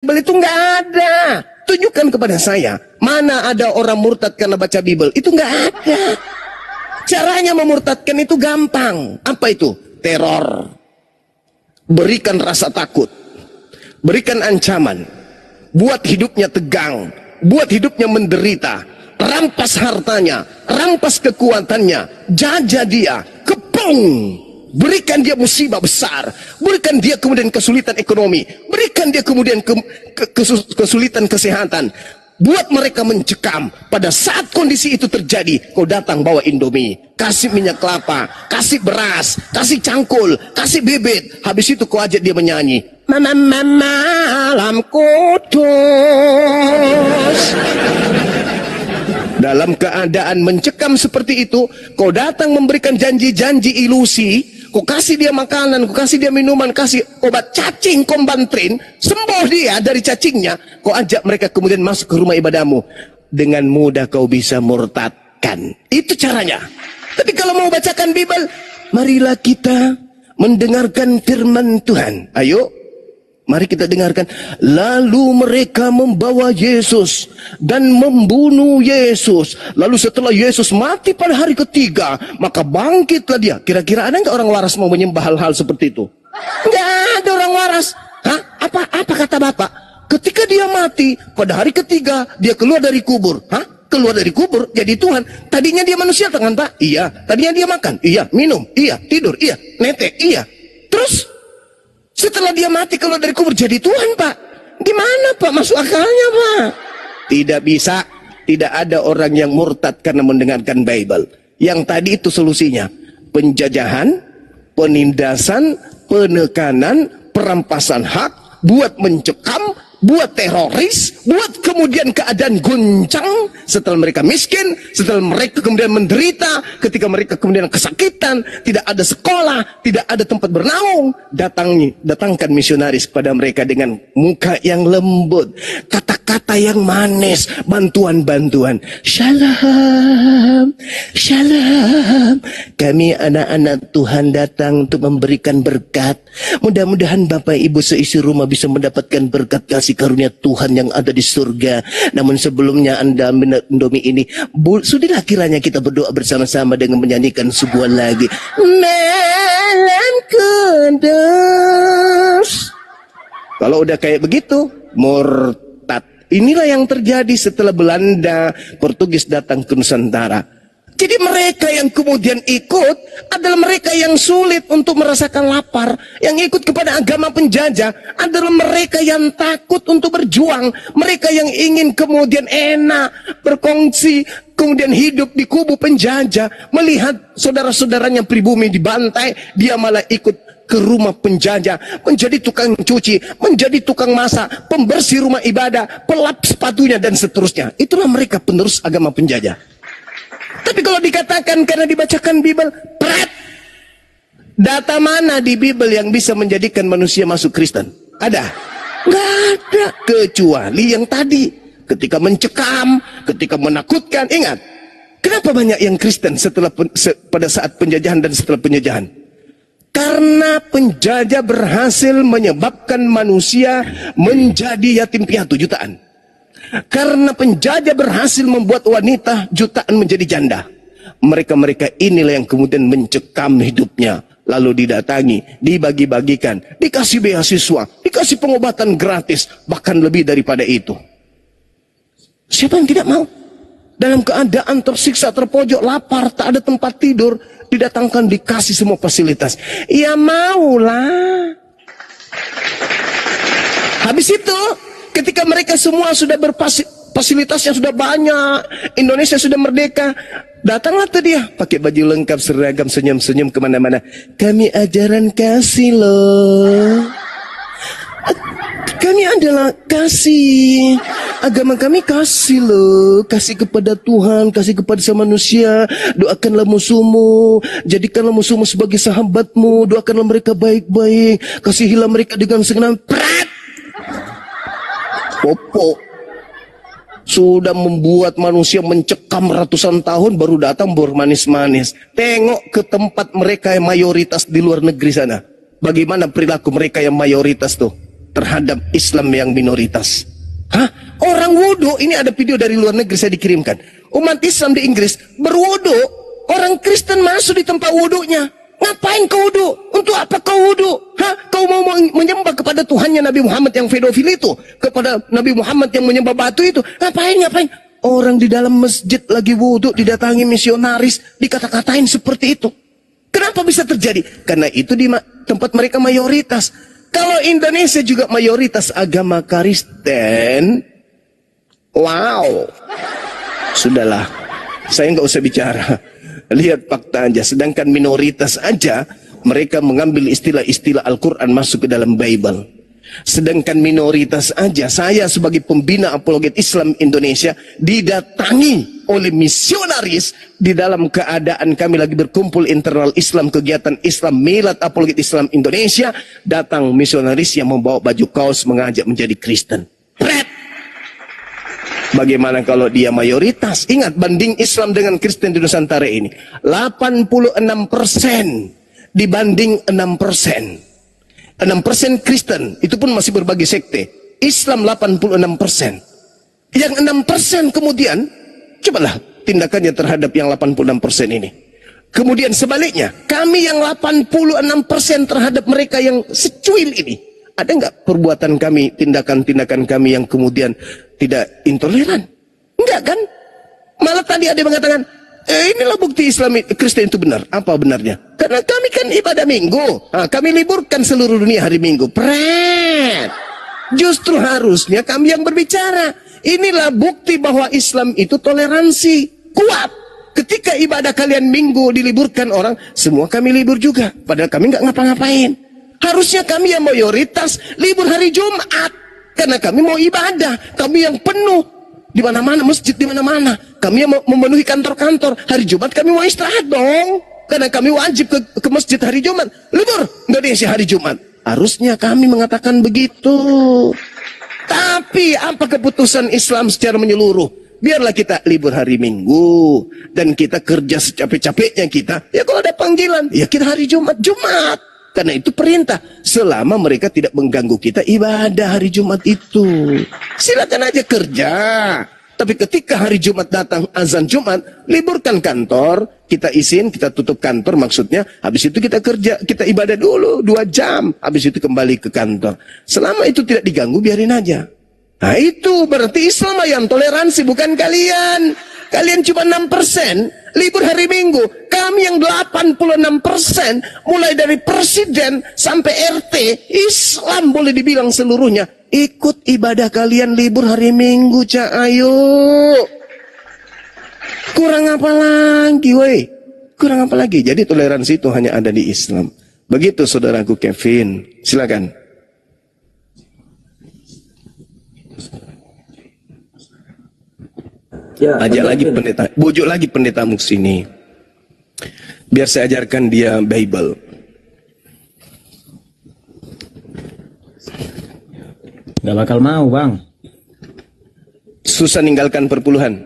Bible itu nggak ada. Tunjukkan kepada saya, mana ada orang murtad karena baca Bible? Itu nggak ada. Caranya memurtadkan itu gampang. Apa itu? Teror. Berikan rasa takut. Berikan ancaman. Buat hidupnya tegang. Buat hidupnya menderita. Rampas hartanya. Rampas kekuatannya. Jajah dia. Kepung. Berikan dia musibah besar. Berikan dia kemudian kesulitan ekonomi. Berikan dia kemudian kesulitan kesehatan. Buat mereka mencekam. Pada saat kondisi itu terjadi, kau datang bawa Indomie, kasih minyak kelapa, kasih beras, kasih cangkul, kasih bibit. Habis itu kau ajak dia menyanyi, Mama malam kudus. Dalam keadaan mencekam seperti itu, kau datang memberikan janji-janji ilusi. Kau kasih dia makanan, kau kasih dia minuman, kasih obat cacing, kombantrin, sembuh dia dari cacingnya. Kau ajak mereka kemudian masuk ke rumah ibadahmu. Dengan mudah kau bisa murtadkan. Itu caranya. Tapi kalau mau bacakan Bible, marilah kita mendengarkan firman Tuhan. Ayo, mari kita dengarkan. Lalu mereka membawa Yesus dan membunuh Yesus. Lalu setelah Yesus mati pada hari ketiga, maka bangkitlah dia. Kira-kira ada nggak orang waras mau menyembah hal-hal seperti itu? Nggak ada orang waras. Hah? Apa kata Bapak? Ketika dia mati pada hari ketiga, dia keluar dari kubur. Hah? Keluar dari kubur jadi Tuhan. Tadinya dia manusia kan Pak? Iya. Tadinya dia makan? Iya. Minum? Iya. Tidur? Iya. Netek? Iya. Terus setelah dia mati keluar dari kubur jadi Tuhan Pak. Gimana Pak masuk akalnya Pak? Tidak bisa. Tidak ada orang yang murtad karena mendengarkan Bible. Yang tadi itu solusinya. Penjajahan, penindasan, penekanan, perampasan hak, buat mencekam, buat teroris, buat kemudian keadaan guncang. Setelah mereka miskin, setelah mereka kemudian menderita, ketika mereka kemudian kesakitan, tidak ada sekolah, tidak ada tempat bernaung, datangkan misionaris kepada mereka dengan muka yang lembut, kata-kata yang manis, bantuan-bantuan. Shalom, shalom. Kami anak-anak Tuhan datang untuk memberikan berkat. Mudah-mudahan Bapak Ibu seisi rumah bisa mendapatkan berkat kasih karunia Tuhan yang ada di surga. Namun sebelumnya Anda Indomie ini, sudahlah kiranya kita berdoa bersama-sama dengan menyanyikan sebuah lagu. Malam kudus. Kalau udah kayak begitu, murtad. Inilah yang terjadi setelah Belanda, Portugis datang ke Nusantara. Jadi mereka yang kemudian ikut adalah mereka yang sulit untuk merasakan lapar. Yang ikut kepada agama penjajah adalah mereka yang takut untuk berjuang. Mereka yang ingin kemudian enak, berkongsi, kemudian hidup di kubu penjajah. Melihat saudara-saudaranya pribumi dibantai, dia malah ikut ke rumah penjajah, menjadi tukang cuci, menjadi tukang masak, pembersih rumah ibadah, pelap sepatunya dan seterusnya. Itulah mereka penerus agama penjajah. Tapi kalau dikatakan karena dibacakan Bible, pret. Data mana di Bible yang bisa menjadikan manusia masuk Kristen? Ada? Nggak ada. Kecuali yang tadi. Ketika mencekam, ketika menakutkan. Ingat, kenapa banyak yang Kristen pada saat penjajahan dan setelah penjajahan? Karena penjajah berhasil menyebabkan manusia menjadi yatim piatu jutaan. Karena penjajah berhasil membuat wanita jutaan menjadi janda. Mereka-mereka inilah yang kemudian mencekam hidupnya. Lalu didatangi, dibagi-bagikan, dikasih beasiswa, dikasih pengobatan gratis, bahkan lebih daripada itu. Siapa yang tidak mau? Dalam keadaan tersiksa, terpojok, lapar, tak ada tempat tidur, didatangkan, dikasih semua fasilitas. Ya maulah. Habis itu, ketika mereka semua sudah fasilitasnya sudah banyak, Indonesia sudah merdeka, datanglah tuh dia pakai baju lengkap, seragam, senyum-senyum kemana-mana. Kami ajaran kasih loh. Kami adalah kasih. Agama kami kasih loh. Kasih kepada Tuhan, kasih kepada sama manusia. Doakanlah musuhmu, jadikanlah musuhmu sebagai sahabatmu. Doakanlah mereka baik-baik, kasihilah mereka dengan segenap. Prat. Popo sudah membuat manusia mencekam ratusan tahun, baru datang bermanis-manis. Tengok ke tempat mereka yang mayoritas di luar negeri sana. Bagaimana perilaku mereka yang mayoritas tuh? terhadap Islam yang minoritas. Hah? Orang wudhu, ini ada video dari luar negeri saya dikirimkan. Umat Islam di Inggris berwudhu, orang Kristen masuk di tempat wudhunya. Ngapain kau wudhu? Untuk apa kau wudhu? Hah? Kau mau menyembah kepada Tuhannya Nabi Muhammad yang pedofil itu? Kepada Nabi Muhammad yang menyembah batu itu? Ngapain? Orang di dalam masjid lagi wudhu, didatangi misionaris, dikata-katain seperti itu. Kenapa bisa terjadi? Karena itu di tempat mereka mayoritas. Kalau Indonesia juga mayoritas agama Kristen, wow, sudahlah, saya nggak usah bicara. Lihat fakta aja. Sedangkan minoritas aja mereka mengambil istilah-istilah Al-Quran masuk ke dalam Bible. Sedangkan minoritas aja, saya sebagai pembina apologet Islam Indonesia didatangi oleh misionaris di dalam keadaan kami lagi berkumpul internal Islam, kegiatan Islam Milad Apologet Islam Indonesia, datang misionaris yang membawa baju kaos mengajak menjadi Kristen. Bagaimana kalau dia mayoritas? Ingat, banding Islam dengan Kristen di Nusantara ini 86% dibanding 6%. 6% Kristen, itu pun masih berbagai sekte. Islam 86%. Yang 6% kemudian, cobalah tindakannya terhadap yang 86% ini. Kemudian sebaliknya, kami yang 86% terhadap mereka yang secuil ini. Ada nggak perbuatan kami, tindakan-tindakan kami yang kemudian tidak intoleran? Enggak kan? Malah tadi ada yang mengatakan, inilah bukti Islam Kristen itu benar. Apa benarnya? Karena kami kan ibadah minggu. Kami liburkan seluruh dunia hari minggu. Justru harusnya kami yang berbicara. Inilah bukti bahwa Islam itu toleransi. Kuat. Ketika ibadah kalian minggu diliburkan orang, semua kami libur juga. Padahal kami nggak ngapa-ngapain. Harusnya kami yang mayoritas libur hari Jumat. Karena kami mau ibadah. Kami yang penuh. Di mana-mana, masjid di mana-mana. Kami yang memenuhi kantor-kantor. Hari Jumat kami mau istirahat dong. Karena kami wajib ke masjid hari Jumat. Libur Indonesia hari Jumat. Harusnya kami mengatakan begitu. Tapi apa keputusan Islam secara menyeluruh? Biarlah kita libur hari Minggu. Dan kita kerja secapek-capeknya kita. Ya kalau ada panggilan, ya kita hari Jumat. Karena itu perintah. Selama mereka tidak mengganggu kita ibadah hari Jumat itu. Silakan aja kerja. Tapi ketika hari Jumat datang azan Jumat, liburkan kantor, kita izin, kita tutup kantor maksudnya, habis itu kita kerja, kita ibadah dulu 2 jam, habis itu kembali ke kantor. Selama itu tidak diganggu, biarin aja. Nah itu berarti Islam yang toleransi, bukan kalian. Kalian cuma 6%, libur hari Minggu. Kami yang 86%, mulai dari presiden sampai RT, Islam boleh dibilang seluruhnya. Ikut ibadah kalian libur hari Minggu, ayo. Kurang apa lagi, woi? Kurang apa lagi? Jadi toleransi itu hanya ada di Islam. Begitu saudaraku Kevin. Silakan. Ya, ajak lagi pendeta, bujuk lagi pendetamu sini. Biar saya ajarkan dia Bible. Gak bakal mau, Bang. Susah ninggalkan perpuluhan.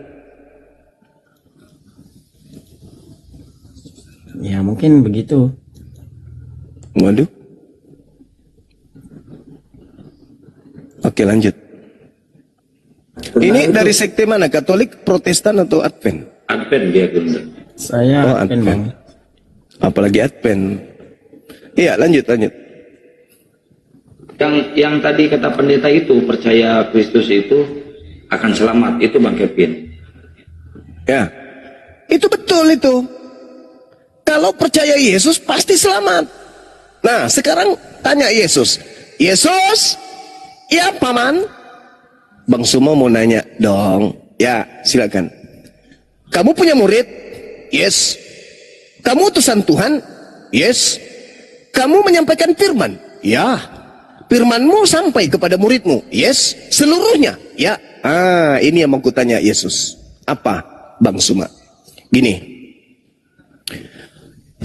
Ya mungkin begitu. Waduh. Oke, lanjut. Ini dari sekte mana? Katolik, Protestan atau Advent? Advent dia gunda. Saya Advent, Bang. Apalagi Advent. Iya, lanjut. Yang tadi kata pendeta itu, percaya Kristus itu akan selamat, itu Bang Kevin. Ya, itu betul itu. Kalau percaya Yesus pasti selamat. Nah, sekarang tanya Yesus. Yesus, ya paman? Bang Sumo mau nanya dong. Ya, silakan. Kamu punya murid? Yes. Kamu utusan Tuhan? Yes. Kamu menyampaikan firman? Ya. Firmanmu sampai kepada muridmu? Yes. Seluruhnya? Ya. Ini yang mau kutanya Yesus. Apa, Bang Suma? Gini.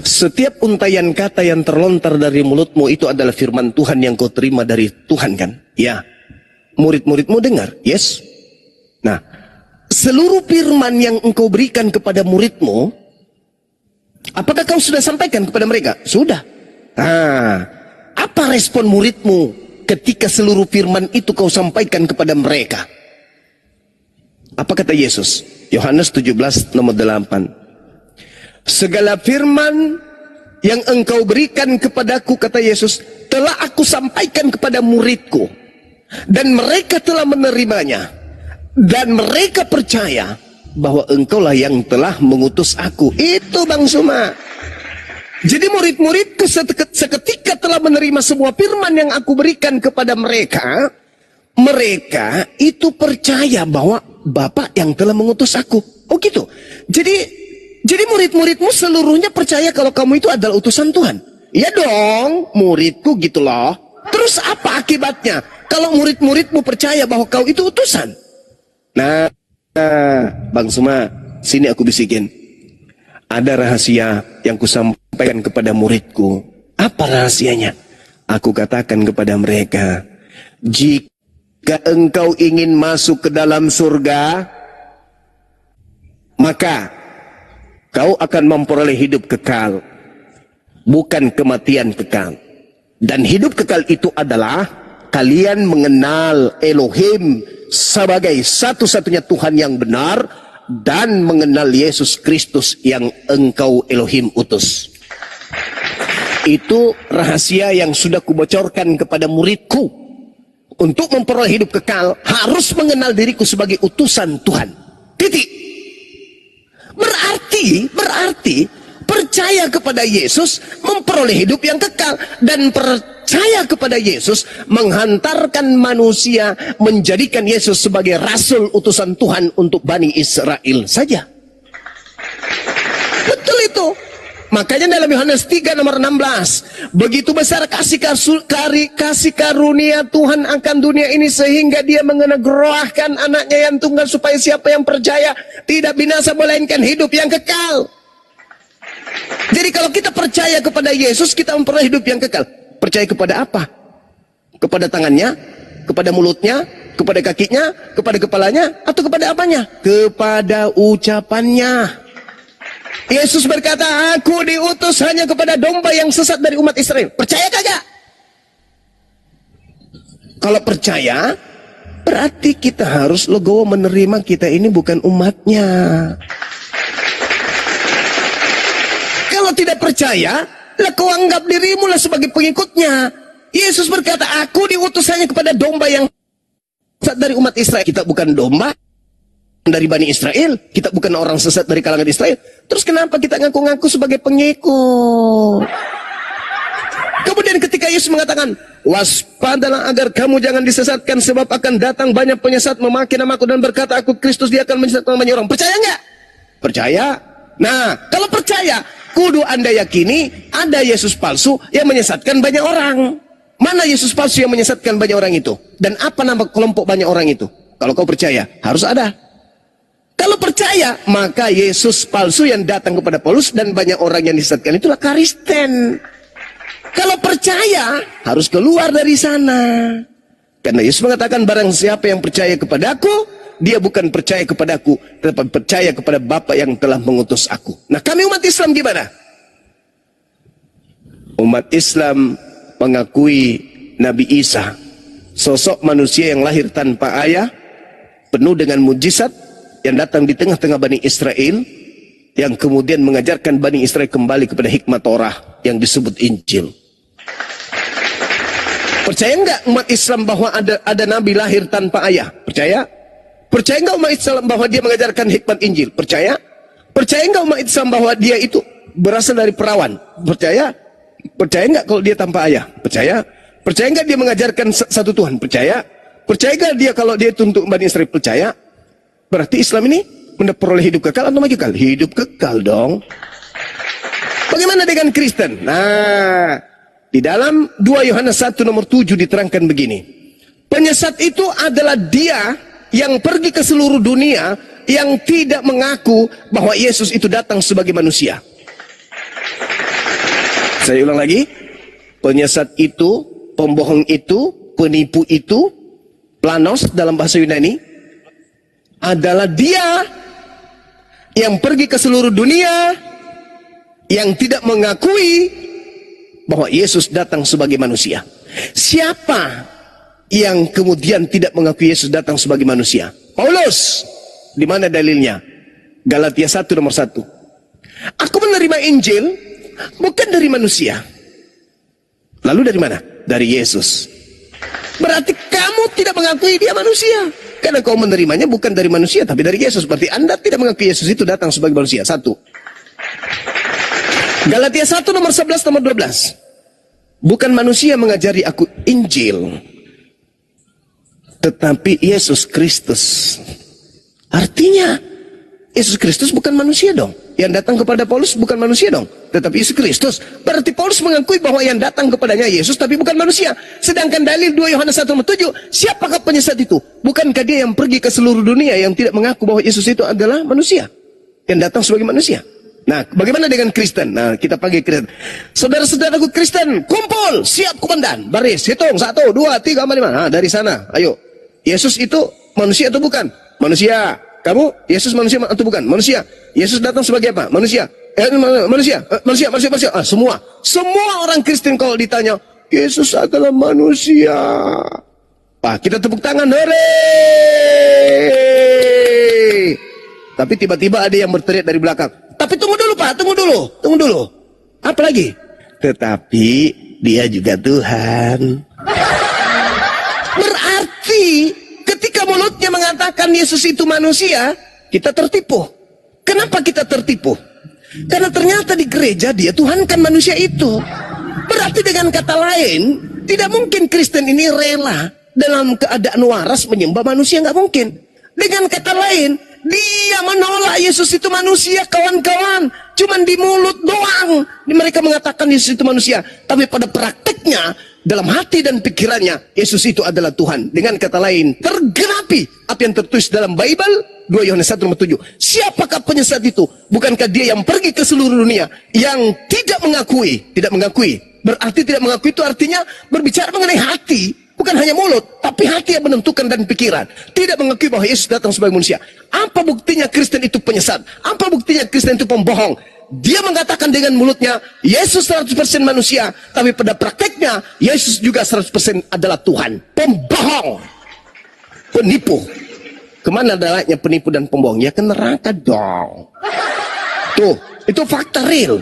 Setiap untayan kata yang terlontar dari mulutmu itu adalah firman Tuhan yang kau terima dari Tuhan kan? Ya. Murid-muridmu dengar? Yes. Nah, seluruh firman yang engkau berikan kepada muridmu, apakah kau sudah sampaikan kepada mereka? Sudah. Apa respon muridmu ketika seluruh firman itu kau sampaikan kepada mereka. Apa kata Yesus? Yohanes 17 nomor 8. Segala firman yang engkau berikan kepadaku, kata Yesus, telah aku sampaikan kepada muridku. Dan mereka telah menerimanya. Dan mereka percaya bahwa engkaulah yang telah mengutus aku. Itu Bang Suma. Jadi murid-muridku seketika telah menerima semua firman yang aku berikan kepada mereka. Mereka itu percaya bahwa Bapa yang telah mengutus aku. Oh gitu. Jadi murid-muridmu seluruhnya percaya kalau kamu itu adalah utusan Tuhan. Iya dong, muridku gitu loh. Terus apa akibatnya? Kalau murid-muridmu percaya bahwa kau itu utusan. Nah, Bang Suma, sini aku bisikin. Ada rahasia yang kusampaikan kepada muridku. Apa rahasianya? Aku katakan kepada mereka, jika engkau ingin masuk ke dalam surga, maka kau akan memperoleh hidup kekal, bukan kematian kekal. Dan hidup kekal itu adalah kalian mengenal Elohim sebagai satu-satunya Tuhan yang benar dan mengenal Yesus Kristus yang engkau Elohim utus. Itu rahasia yang sudah kubocorkan kepada muridku. Untuk memperoleh hidup kekal harus mengenal diriku sebagai utusan Tuhan. Titik. Berarti percaya kepada Yesus memperoleh hidup yang kekal, dan percaya kepada Yesus menghantarkan manusia, menjadikan Yesus sebagai rasul utusan Tuhan untuk Bani Israel saja. Betul itu. Makanya dalam Yohanes 3 nomor 16, begitu besar kasih karunia Tuhan akan dunia ini sehingga dia menganugerahkan anaknya yang tunggal supaya siapa yang percaya tidak binasa melainkan hidup yang kekal. Jadi kalau kita percaya kepada Yesus, kita memperoleh hidup yang kekal. Percaya kepada apa? Kepada tangannya, kepada mulutnya, kepada kakinya, kepada kepalanya, atau kepada apanya? Kepada ucapannya. Yesus berkata, aku diutus hanya kepada domba yang sesat dari umat Israel. Percaya kagak? Kalau percaya, berarti kita harus legowo menerima kita ini bukan umatnya. Kalau tidak percaya, lah kau anggap dirimu lah sebagai pengikutnya. Yesus berkata, aku diutus hanya kepada domba yang sesat dari umat Israel. Kita bukan domba dari Bani Israel, kita bukan orang sesat dari kalangan Israel. Terus kenapa kita ngaku-ngaku sebagai pengikut? Kemudian ketika Yesus mengatakan, waspadalah agar kamu jangan disesatkan, sebab akan datang banyak penyesat memaki namaku dan berkata aku Kristus, dia akan menyesatkan banyak orang. Percaya nggak? Percaya. Nah, kalau percaya, kudu Anda yakini ada Yesus palsu yang menyesatkan banyak orang. Mana Yesus palsu yang menyesatkan banyak orang itu? Dan apa nama kelompok banyak orang itu? Kalau kau percaya, harus ada. Kalau percaya, maka Yesus palsu yang datang kepada Paulus dan banyak orang yang disesatkan itulah Kristen. Kalau percaya, harus keluar dari sana. Karena Yesus mengatakan, barang siapa yang percaya kepadaku, dia bukan percaya kepadaku, tetapi percaya kepada Bapa yang telah mengutus aku. Nah, kami umat Islam gimana? Umat Islam mengakui Nabi Isa, sosok manusia yang lahir tanpa ayah, penuh dengan mujizat, yang datang di tengah-tengah Bani Israel, yang kemudian mengajarkan Bani Israel kembali kepada hikmah Torah yang disebut Injil. Percaya enggak umat Islam bahwa ada Nabi lahir tanpa ayah? Percaya? Percaya enggak umat Islam bahwa dia mengajarkan hikmat Injil? Percaya? Percaya enggak umat Islam bahwa dia itu berasal dari perawan? Percaya? Percaya enggak kalau dia tanpa ayah? Percaya? Percaya enggak dia mengajarkan satu Tuhan? Percaya? Percaya enggak dia kalau dia itu untuk Bani Israel? Percaya? Berarti Islam ini memperoleh hidup kekal atau mati kekal? Hidup kekal dong. Bagaimana dengan Kristen? Nah, di dalam 2 Yohanes 1 nomor 7 diterangkan begini. Penyesat itu adalah dia yang pergi ke seluruh dunia yang tidak mengaku bahwa Yesus itu datang sebagai manusia. Saya ulang lagi. Penyesat itu, pembohong itu, penipu itu, planos dalam bahasa Yunani, adalah dia yang pergi ke seluruh dunia yang tidak mengakui bahwa Yesus datang sebagai manusia. Siapa yang kemudian tidak mengakui Yesus datang sebagai manusia. Paulus, di mana dalilnya? Galatia 1 nomor 1. Aku menerima Injil bukan dari manusia. Lalu dari mana? Dari Yesus. Berarti kamu tidak mengakui dia manusia. Karena kau menerimanya bukan dari manusia, tapi dari Yesus. Berarti Anda tidak mengakui Yesus itu datang sebagai manusia. 1. Galatia 1 nomor 11 nomor 12. Bukan manusia mengajari aku Injil, tetapi Yesus Kristus. Artinya Yesus Kristus bukan manusia dong. Yang datang kepada Paulus bukan manusia dong, tetapi Yesus Kristus. Berarti Paulus mengakui bahwa yang datang kepadanya Yesus tapi bukan manusia. Sedangkan dalil 2 Yohanes 1:7, siapakah penyesat itu? Bukankah dia yang pergi ke seluruh dunia yang tidak mengaku bahwa Yesus itu adalah manusia, yang datang sebagai manusia? Nah, bagaimana dengan Kristen? Nah, kita panggil Kristen. Saudara-saudaraku Kristen, kumpul, siap komandan, baris, hitung, 1, 2, 3, 4, 5. Nah, dari sana, ayo. Yesus itu manusia atau bukan? Manusia. Kamu, Yesus manusia atau bukan? Manusia. Yesus datang sebagai apa? Manusia. Manusia. Ah, semua orang Kristen kalau ditanya, Yesus adalah manusia. Ah, kita tepuk tangan, hore! Tapi tiba-tiba ada yang berteriak dari belakang. Tapi tunggu dulu Pak, tunggu dulu. Apa lagi? Tetapi dia juga Tuhan. Berarti ketika mulutnya mengatakan Yesus itu manusia, kita tertipu. Kenapa kita tertipu? Karena ternyata di gereja dia tuhankan manusia itu. Berarti dengan kata lain, tidak mungkin Kristen ini rela dalam keadaan waras menyembah manusia, nggak mungkin. Dengan kata lain, dia menolak Yesus itu manusia, kawan-kawan. Cuman di mulut doang mereka mengatakan Yesus itu manusia, tapi pada prakteknya, dalam hati dan pikirannya, Yesus itu adalah Tuhan. Dengan kata lain, tergenapi apa yang tertulis dalam Bible 2 Yohanes 1:7. Siapakah penyesat itu? Bukankah dia yang pergi ke seluruh dunia yang tidak mengakui? Berarti tidak mengakui itu artinya berbicara mengenai hati, bukan hanya mulut, tapi hati yang menentukan dan pikiran. Tidak mengakui bahwa Yesus datang sebagai manusia. Apa buktinya Kristen itu penyesat? Apa buktinya Kristen itu pembohong? Dia mengatakan dengan mulutnya, Yesus 100% manusia, tapi pada prakteknya, Yesus juga 100% adalah Tuhan. Pembohong. Penipu. Kemana dalahnya penipu dan pembohong? Ya ke neraka dong. Tuh, itu fakta real.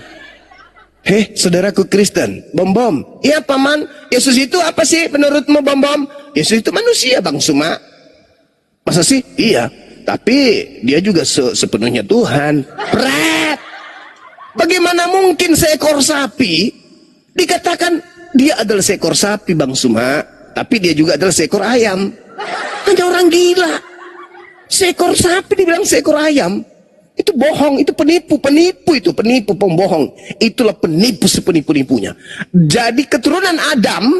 Hei, saudaraku Kristen, bom-bom. Iya, paman, Yesus itu apa sih menurutmu, bom-bom? Yesus itu manusia, Bang Suma. Masa sih? Iya. Tapi dia juga sepenuhnya Tuhan. Pret. Bagaimana mungkin seekor sapi dikatakan dia adalah seekor sapi, Bang Suma, tapi dia juga adalah seekor ayam? Hanya orang gila. Seekor sapi dibilang seekor ayam. Itu bohong, itu penipu, pembohong. Itulah penipu sepenipu-nipunya. Jadi keturunan Adam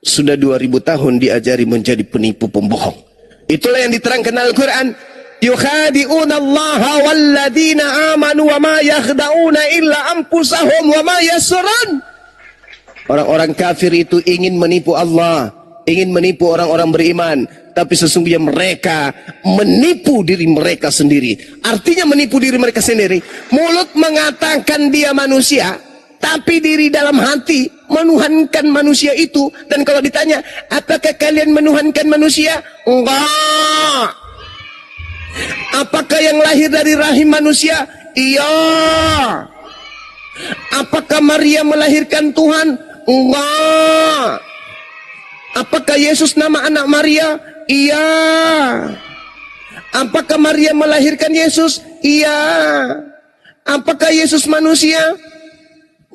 sudah 2000 tahun diajari menjadi penipu, pembohong. Itulah yang diterangkan Al-Quran. Yukhadi'una Allah walladzina amanu wa ma yakhda'una illa anfusahum wa ma yasrun. Orang-orang kafir itu ingin menipu Allah, ingin menipu orang-orang beriman, tapi sesungguhnya mereka menipu diri mereka sendiri. Artinya menipu diri mereka sendiri. Mulut mengatakan dia manusia, tapi diri dalam hati menuhankan manusia itu. Dan kalau ditanya, apakah kalian menuhankan manusia? Enggak. Apakah yang lahir dari rahim manusia? Iya. Apakah Maria melahirkan Tuhan? Enggak. Apakah Yesus nama anak Maria? Iya. Apakah Maria melahirkan Yesus? Iya. Apakah Yesus manusia?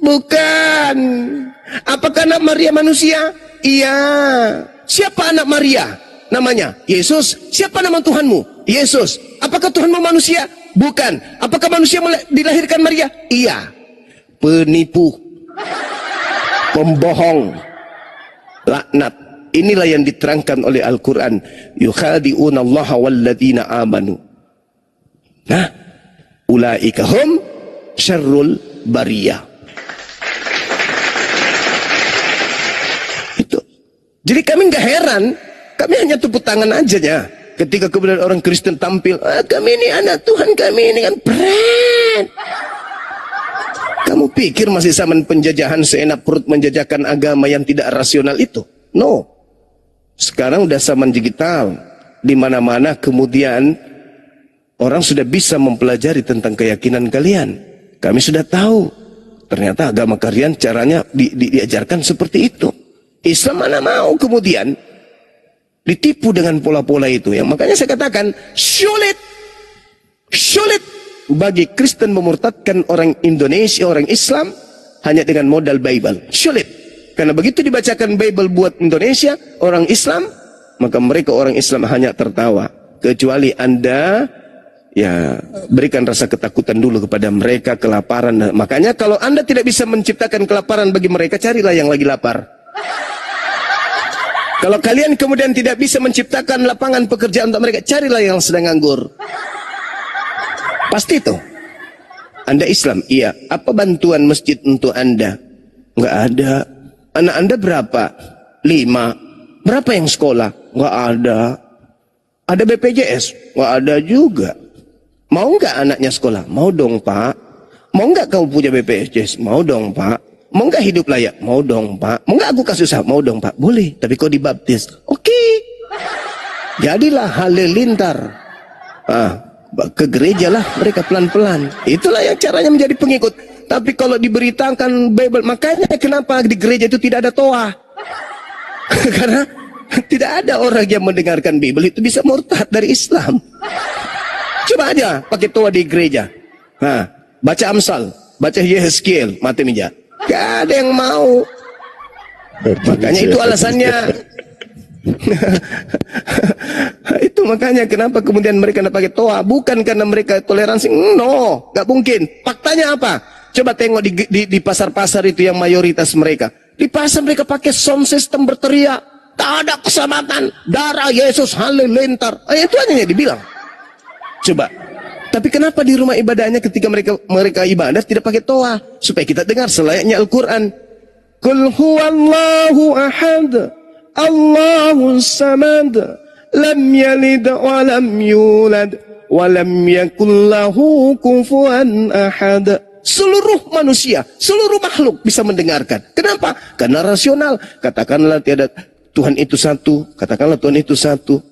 Bukan. Apakah anak Maria manusia? Iya. Siapa anak Maria? Namanya Yesus. Siapa nama Tuhanmu? Yesus. Apakah Tuhanmu manusia? Bukan. Apakah manusia dilahirkan Maria? Iya. Penipu, pembohong, laknat. Inilah yang diterangkan oleh Al-Quran. Yukhadi'una Allah walladzina amanu. Nah, ulaika hum syarrul bariyah. Itu. Jadi kami nggak heran, kami hanya tepuk tangan aja ya. Ketika kemudian orang Kristen tampil, kami ini anak Tuhan, kami ini kan brand. Kamu pikir masih zaman penjajahan seenak perut menjajakan agama yang tidak rasional itu? No. Sekarang udah zaman digital, di mana-mana kemudian orang sudah bisa mempelajari tentang keyakinan kalian. Kami sudah tahu, ternyata agama kalian caranya diajarkan seperti itu. Islam mana mau kemudian ditipu dengan pola-pola itu. Yang makanya saya katakan sulit bagi Kristen memurtadkan orang Indonesia, orang Islam hanya dengan modal Bible. Sulit. Karena begitu dibacakan Bible buat Indonesia, orang Islam, maka mereka orang Islam hanya tertawa. Kecuali Anda ya berikan rasa ketakutan dulu kepada mereka, kelaparan. Makanya kalau Anda tidak bisa menciptakan kelaparan bagi mereka, carilah yang lagi lapar. Kalau kalian kemudian tidak bisa menciptakan lapangan pekerjaan untuk mereka, carilah yang sedang nganggur. Pasti itu. Anda Islam, iya. Apa bantuan masjid untuk Anda? Enggak ada. Anak Anda berapa? 5. Berapa yang sekolah? Enggak ada. Ada BPJS? Enggak ada juga. Mau enggak anaknya sekolah? Mau dong, Pak. Mau enggak kamu punya BPJS? Mau dong, Pak. Mau enggak hidup layak? Mau dong, Pak. Mau enggak aku kasih usaha? Mau dong, Pak. Boleh, tapi kau dibaptis. Oke. Jadilah halilintar. Ke gereja lah mereka pelan-pelan. Itulah yang caranya menjadi pengikut. Tapi kalau diberitakan Bible, makanya kenapa di gereja itu tidak ada toa? Karena tidak ada orang yang mendengarkan Bible itu bisa murtad dari Islam. Coba aja pakai toa di gereja. Baca Amsal, baca Yehezkiel, mati meja. Gak ada yang mau. Makanya itu alasannya. Itu makanya kenapa kemudian mereka tidak pakai toa. Bukan karena mereka toleransi. No, gak mungkin. Faktanya apa? Coba tengok di pasar-pasar itu yang mayoritas mereka. Di pasar mereka pakai sound system berteriak. Tak ada keselamatan. Darah Yesus halilintar. Itu aja yang dibilang. Coba. Tapi kenapa di rumah ibadahnya ketika mereka ibadah tidak pakai toa? Supaya kita dengar selayaknya Al-Quran. Qul huwallahu ahad. Allahus samad. Lam yalid wa lam yulad. Wa lam yakul lahu kufuwan ahad. Seluruh manusia, seluruh makhluk bisa mendengarkan. Kenapa? Karena rasional. Katakanlah tiada Tuhan itu satu. Katakanlah Tuhan itu satu.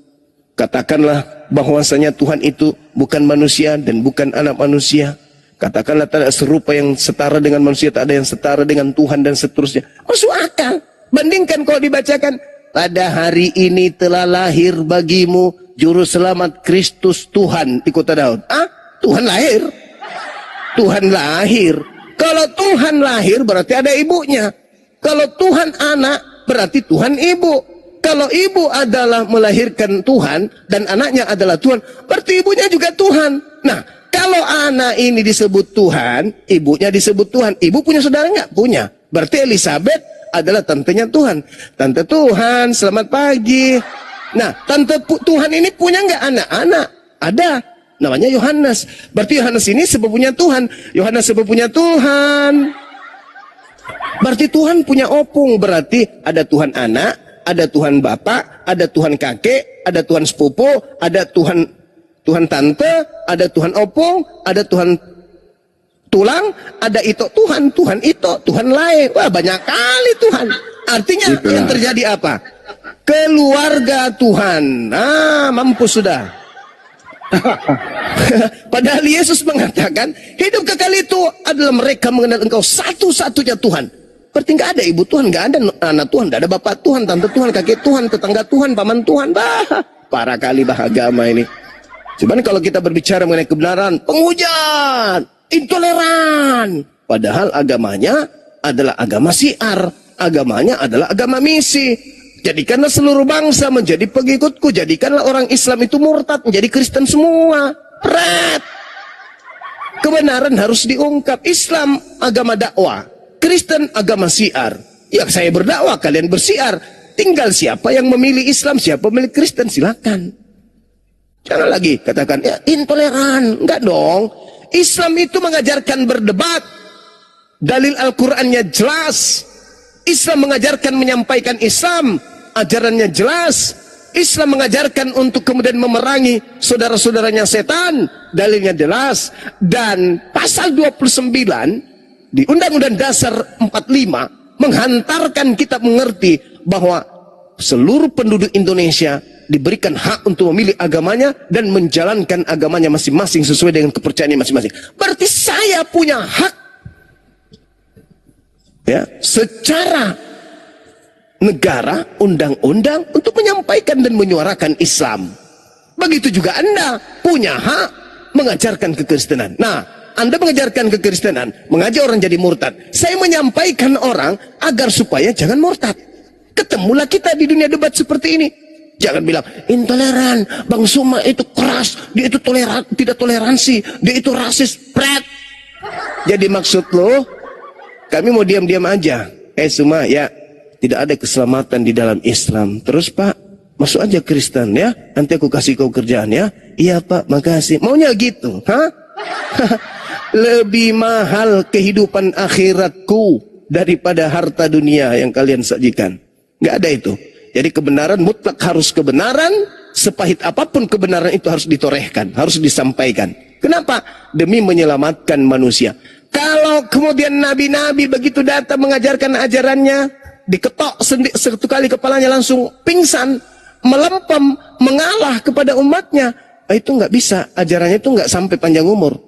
Katakanlah bahwasanya Tuhan itu bukan manusia dan bukan anak manusia. Katakanlah tak ada serupa yang setara dengan manusia, tak ada yang setara dengan Tuhan dan seterusnya. Masuk akal. Bandingkan kalau dibacakan, pada hari ini telah lahir bagimu juru selamat Kristus Tuhan di kota Daud. Tuhan lahir. Tuhan lahir. Kalau Tuhan lahir berarti ada ibunya. Kalau Tuhan anak berarti Tuhan ibu. Kalau ibu adalah melahirkan Tuhan dan anaknya adalah Tuhan, berarti ibunya juga Tuhan. Nah, kalau anak ini disebut Tuhan, ibunya disebut Tuhan. Ibu punya saudara nggak? Punya. Berarti Elizabeth adalah tantenya Tuhan. Tante Tuhan, selamat pagi. Nah, tante Tuhan ini punya nggak anak-anak? Ada. Namanya Yohanes. Berarti Yohanes ini sepupunya Tuhan. Yohanes sepupunya Tuhan. Berarti Tuhan punya opung. Berarti ada Tuhan anak, ada Tuhan bapak, ada Tuhan kakek, ada Tuhan sepupu, ada Tuhan tante, ada Tuhan opung, ada Tuhan tulang, ada itu Tuhan itu, Tuhan lain. Wah, banyak kali Tuhan. Artinya yang terjadi apa? Keluarga Tuhan. Mampus sudah. Padahal Yesus mengatakan hidup kekal itu adalah mereka mengenal engkau satu-satunya Tuhan. Berarti nggak ada ibu Tuhan, nggak ada anak Tuhan, nggak ada bapak Tuhan, tante Tuhan, kakek Tuhan, tetangga Tuhan, paman Tuhan. Parah kali agama ini. Cuman kalau kita berbicara mengenai kebenaran, penghujat, intoleran. Padahal agamanya adalah agama syiar, agamanya adalah agama misi. Jadikanlah seluruh bangsa menjadi pengikutku. Jadikanlah orang Islam itu murtad menjadi Kristen semua. Red. Kebenaran harus diungkap. Islam agama dakwah, Kristen agama syiar. Ya, saya berdakwah, kalian bersiar. Tinggal siapa yang memilih Islam, siapa memilih Kristen, silakan. Jangan lagi katakan ya intoleran. Enggak dong. Islam itu mengajarkan berdebat. Dalil Al-Qur'annya jelas. Islam mengajarkan menyampaikan Islam, ajarannya jelas. Islam mengajarkan untuk kemudian memerangi saudara-saudaranya setan, dalilnya jelas. Dan pasal 29 di Undang-Undang Dasar 45 menghantarkan kita mengerti bahwa seluruh penduduk Indonesia diberikan hak untuk memilih agamanya dan menjalankan agamanya masing-masing sesuai dengan kepercayaannya masing-masing. Berarti saya punya hak ya secara negara, undang-undang untuk menyampaikan dan menyuarakan Islam. Begitu juga Anda punya hak mengajarkan kekristenan. Nah, Anda mengajarkan kekristenan, mengajak orang jadi murtad. Saya menyampaikan orang agar supaya jangan murtad. Ketemulah kita di dunia debat seperti ini. Jangan bilang intoleran, Bang Suma itu keras, dia itu tidak toleransi, dia itu rasis, pret. Jadi maksud lo, kami mau diam-diam aja. Suma, ya, tidak ada keselamatan di dalam Islam. Terus Pak, masuk aja Kristen ya, nanti aku kasih kau kerjaan ya. Iya Pak, makasih. Maunya gitu, hah? Lebih mahal kehidupan akhiratku daripada harta dunia yang kalian sajikan. Nggak ada itu. Jadi kebenaran mutlak harus kebenaran, sepahit apapun kebenaran itu harus ditorehkan, harus disampaikan. Kenapa? Demi menyelamatkan manusia. Kalau kemudian nabi-nabi begitu datang mengajarkan ajarannya, diketok satu kali kepalanya langsung pingsan, melempem, mengalah kepada umatnya, itu nggak bisa. Ajarannya itu nggak sampai panjang umur.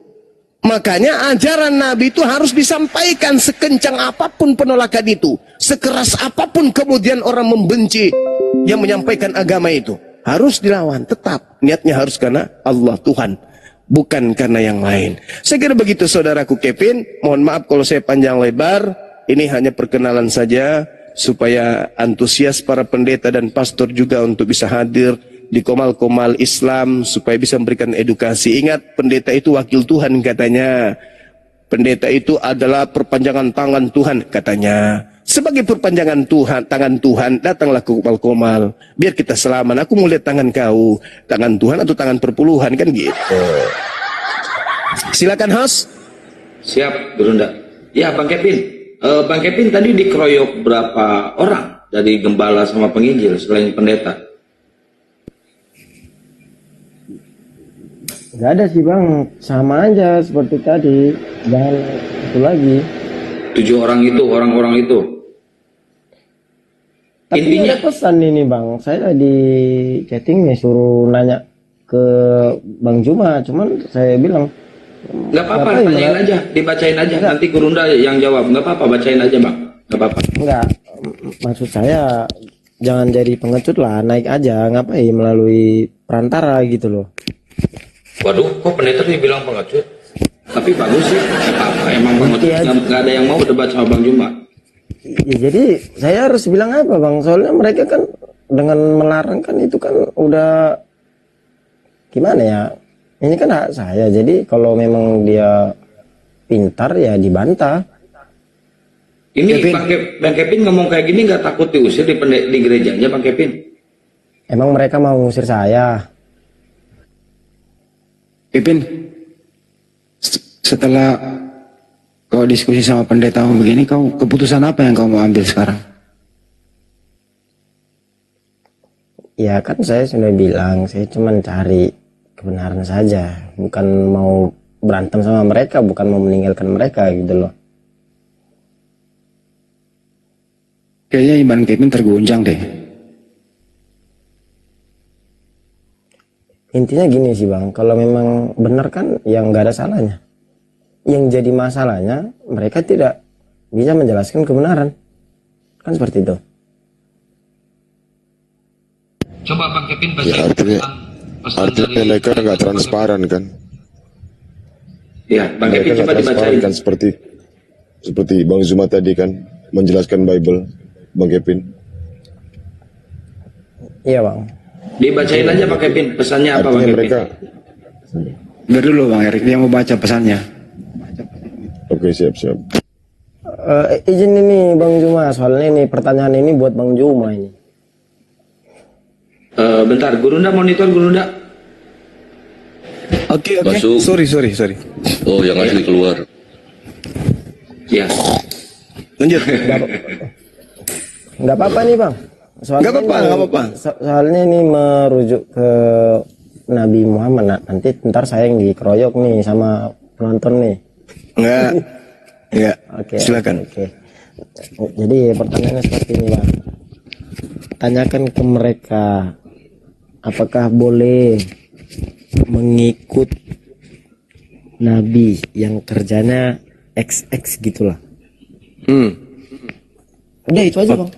Makanya ajaran Nabi itu harus disampaikan sekencang apapun penolakan itu, sekeras apapun kemudian orang membenci yang menyampaikan agama itu, harus dilawan. Tetap niatnya harus karena Allah Tuhan, bukan karena yang lain. Saya kira begitu saudaraku Kevin. Mohon maaf kalau saya panjang lebar. Ini hanya perkenalan saja supaya antusias para pendeta dan pastor juga untuk bisa hadir di komal-komal Islam, supaya bisa memberikan edukasi. Ingat, pendeta itu wakil Tuhan katanya. Pendeta itu adalah perpanjangan tangan Tuhan katanya. Sebagai perpanjangan Tuhan, tangan Tuhan, datanglah ke komal-komal. Biar kita selamat. Aku mau lihat tangan kau. Tangan Tuhan atau tangan perpuluhan, kan gitu. Silakan host. Siap, Gurunda. Ya, Bang Kevin. Bang Kevin tadi dikeroyok berapa orang dari gembala sama penginjil selain pendeta? Gak ada sih Bang, sama aja seperti tadi, jangan itu lagi. 7 orang itu, orang-orang itu. Tapi Intinya ada pesan ini Bang, saya di chatting nih suruh nanya ke Bang Juma, cuman saya bilang nggak apa-apa, tanyain aja, dibacain aja. Enggak. Nanti Gurunda yang jawab. Nggak apa-apa, bacain aja Bang. Nggak apa-apa. Enggak, maksud saya jangan jadi pengecut lah, naik aja, ngapain melalui perantara gitu loh. Waduh, kok pendeta dibilang pengecut? Tapi bagus sih, apa emang pengecut? Ya. Nggak ada yang mau debat sama Bang Juma. Ya, jadi saya harus bilang apa Bang? Soalnya mereka kan dengan melarang kan itu kan udah gimana ya? Ini kan hak saya. Jadi kalau memang dia pintar ya dibantah. Ini Bang Kevin ngomong kayak gini nggak takut diusir di gerejanya Bang Kevin? Emang mereka mau ngusir saya? Pipin, setelah kau diskusi sama pendeta begini, kau keputusan apa yang kau mau ambil sekarang? Ya kan saya sudah bilang, saya cuma cari kebenaran saja, bukan mau berantem sama mereka, bukan mau meninggalkan mereka gitu loh. Kayaknya iman Kevin terguncang deh. Intinya gini sih Bang, kalau memang benar kan yang nggak ada salahnya. Yang jadi masalahnya mereka tidak bisa menjelaskan kebenaran, kan seperti itu. Coba Bang Kevin baca. Ya, artinya mereka nggak transparan kan? Ya, Bang Mereka Kevin nggak coba transparan dibacain. kan seperti Bang Zuma tadi kan menjelaskan Bible, Bang Kevin. Iya Bang. Dibacain aja Bang Kevin, pesannya apa Bang Artinya Kevin? mereka, Biar dulu Bang Erik, dia mau baca pesannya. oke siap. Izin ini Bang Juma, soalnya ini pertanyaan ini buat Bang Juma ini. Bentar, Gurunda monitor Gurunda. Oke. Masuk. Sorry. Oh, yang asli keluar. Ya. Lanjut. Nggak apa-apa nih Bang. Soalnya Nggak apa-apa. Soalnya ini merujuk ke Nabi Muhammad. Nanti ntar saya yang dikeroyok nih sama penonton nih. Enggak. Oke. Silakan. Oke. Jadi pertanyaannya seperti ini Bang. tanyakan ke mereka, apakah boleh mengikut Nabi yang kerjanya XX gitulah. Udah itu aja, Bang.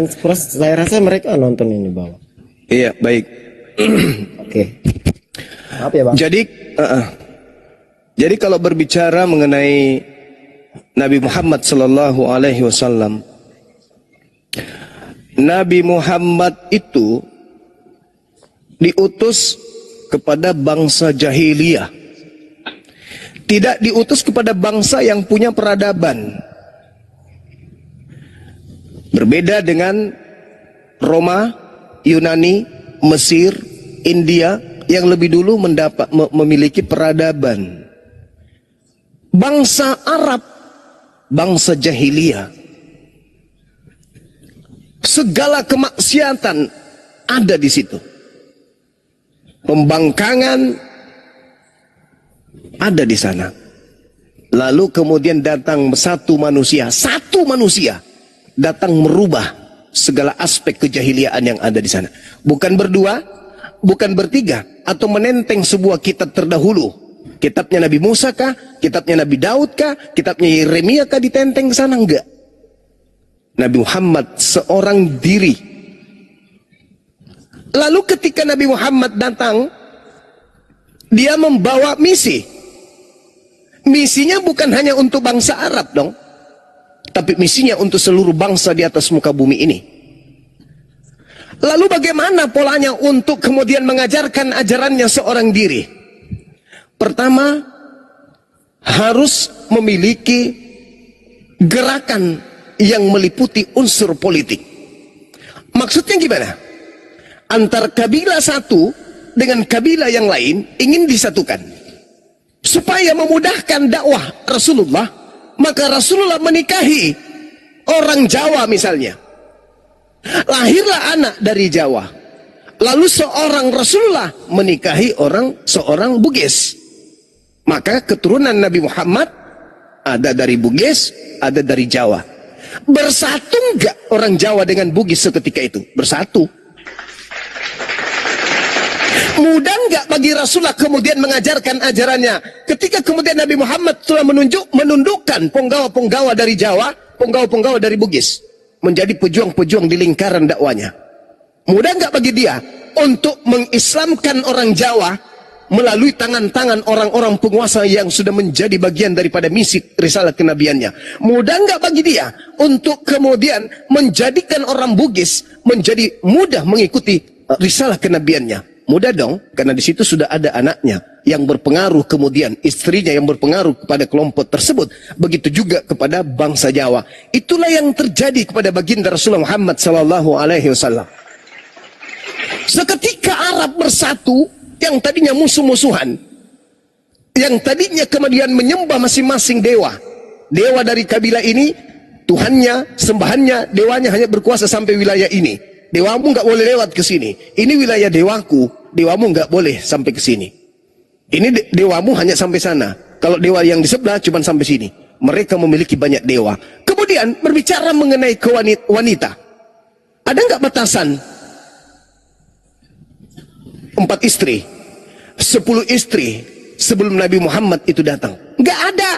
Terus saya rasa mereka nonton ini, Bang. Iya, baik. Oke. Maaf ya, Bang. Jadi kalau berbicara mengenai Nabi Muhammad sallallahu alaihi wasallam, Nabi Muhammad itu diutus kepada bangsa jahiliyah. Tidak diutus kepada bangsa yang punya peradaban. Berbeda dengan Roma, Yunani, Mesir, India yang lebih dulu memiliki peradaban. Bangsa Arab, bangsa jahiliyah, segala kemaksiatan ada di situ. Pembangkangan ada di sana. Lalu kemudian datang satu manusia datang merubah segala aspek kejahiliaan yang ada di sana. Bukan berdua, bukan bertiga, atau menenteng sebuah kitab terdahulu. Kitabnya Nabi Musa kah? Kitabnya Nabi Daud kah? Kitabnya Yeremia kah ditenteng ke sana? Enggak. Nabi Muhammad seorang diri. Lalu ketika Nabi Muhammad datang, dia membawa misi. Misinya bukan hanya untuk bangsa Arab dong, tapi misinya untuk seluruh bangsa di atas muka bumi ini. Lalu bagaimana polanya untuk kemudian mengajarkan ajarannya seorang diri? Pertama, harus memiliki gerakan yang meliputi unsur politik. Maksudnya gimana? Antar kabilah satu dengan kabilah yang lain ingin disatukan. Supaya memudahkan dakwah Rasulullah, maka Rasulullah menikahi orang Jawa misalnya. Lahirlah anak dari Jawa. Lalu seorang Rasulullah menikahi seorang Bugis. Maka keturunan Nabi Muhammad ada dari Bugis, ada dari Jawa. Bersatu enggak orang Jawa dengan Bugis seketika itu? Bersatu. Mudah enggak bagi Rasulullah kemudian mengajarkan ajarannya ketika kemudian Nabi Muhammad telah menundukkan penggawa-penggawa dari Jawa, penggawa-penggawa dari Bugis menjadi pejuang-pejuang di lingkaran dakwanya. Mudah enggak bagi dia untuk mengislamkan orang Jawa melalui tangan-tangan orang-orang penguasa yang sudah menjadi bagian daripada misi risalah kenabiannya? Mudah enggak bagi dia untuk kemudian menjadikan orang Bugis menjadi mudah mengikuti risalah kenabiannya? Mudah dong, karena di situ sudah ada anaknya yang berpengaruh, kemudian istrinya yang berpengaruh kepada kelompok tersebut. Begitu juga kepada bangsa Jawa. Itulah yang terjadi kepada baginda Rasulullah Muhammad SAW. Seketika Arab bersatu, yang tadinya musuh-musuhan, yang tadinya kemudian menyembah masing-masing dewa. Dewa dari kabilah ini, Tuhannya, sembahannya, dewanya hanya berkuasa sampai wilayah ini. Dewamu nggak boleh lewat ke sini. Ini wilayah dewaku, dewamu nggak boleh sampai ke sini. Ini dewamu hanya sampai sana. Kalau dewa yang di sebelah cuma sampai sini. Mereka memiliki banyak dewa. Kemudian berbicara mengenai wanita. Ada nggak batasan? 4 istri, 10 istri sebelum Nabi Muhammad itu datang? Nggak ada.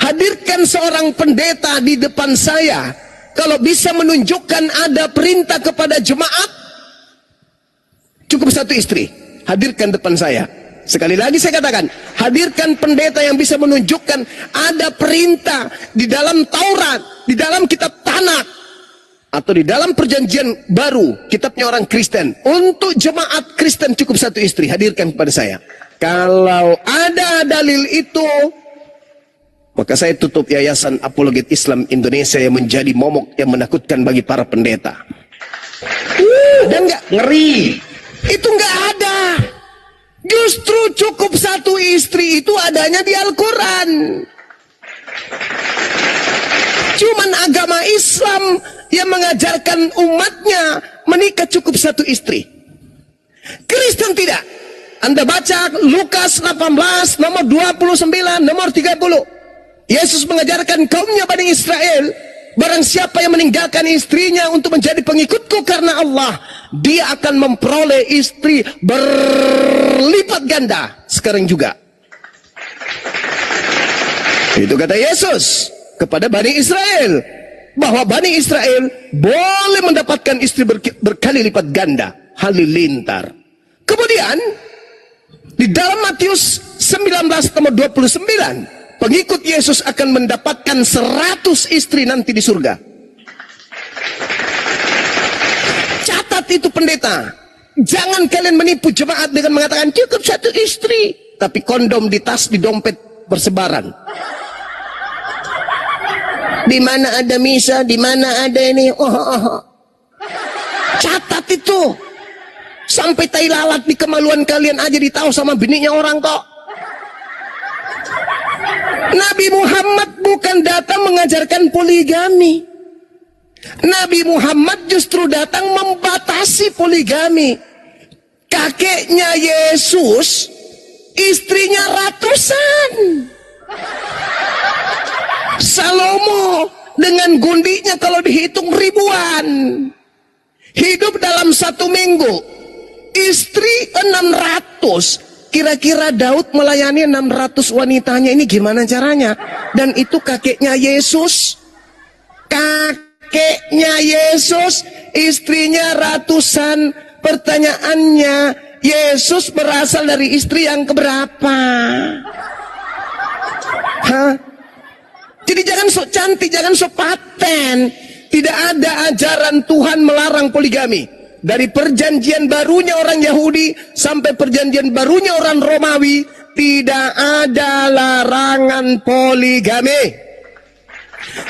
Hadirkan seorang pendeta di depan saya. Kalau bisa menunjukkan ada perintah kepada jemaat, cukup 1 istri. Hadirkan depan saya. Sekali lagi saya katakan, hadirkan pendeta yang bisa menunjukkan ada perintah di dalam Taurat, di dalam kitab Tanakh, atau di dalam perjanjian baru, kitabnya orang Kristen. Untuk jemaat Kristen cukup 1 istri. Hadirkan kepada saya. Kalau ada dalil itu, maka saya tutup Yayasan Apologet Islam Indonesia yang menjadi momok yang menakutkan bagi para pendeta. Ada nggak? Ngeri. Itu nggak ada. Justru cukup 1 istri itu adanya di Al-Quran. Cuman agama Islam yang mengajarkan umatnya menikah cukup 1 istri. Kristen tidak. Anda baca Lukas 18, nomor 29, nomor 30. Yesus mengajarkan kaumnya Bani Israel barang siapa yang meninggalkan istrinya untuk menjadi pengikutku karena Allah, dia akan memperoleh istri berlipat ganda sekarang juga. Itu kata Yesus kepada Bani Israel, bahwa Bani Israel boleh mendapatkan istri berkali lipat ganda, halilintar. Kemudian di dalam Matius 19:29, pengikut Yesus akan mendapatkan 100 istri nanti di surga. Catat itu pendeta. Jangan kalian menipu jemaat dengan mengatakan cukup 1 istri, tapi kondom di tas, di dompet bersebaran. Di mana ada misa, di mana ada ini. Catat itu. Sampai tai lalat di kemaluan kalian aja ditahu sama bininya orang kok. Nabi Muhammad bukan datang mengajarkan poligami. Nabi Muhammad justru datang membatasi poligami. Kakeknya Yesus, istrinya ratusan. Salomo dengan gundinya kalau dihitung ribuan. Hidup dalam 1 minggu, istri 600. Kira-kira Daud melayani 600 wanitanya, ini gimana caranya? Dan itu kakeknya Yesus. Kakeknya Yesus, istrinya ratusan. Pertanyaannya, Yesus berasal dari istri yang keberapa? Hah? Jadi jangan sok cantik, jangan sok paten. Tidak ada ajaran Tuhan melarang poligami. Dari perjanjian barunya orang Yahudi sampai perjanjian barunya orang Romawi, tidak ada larangan poligami.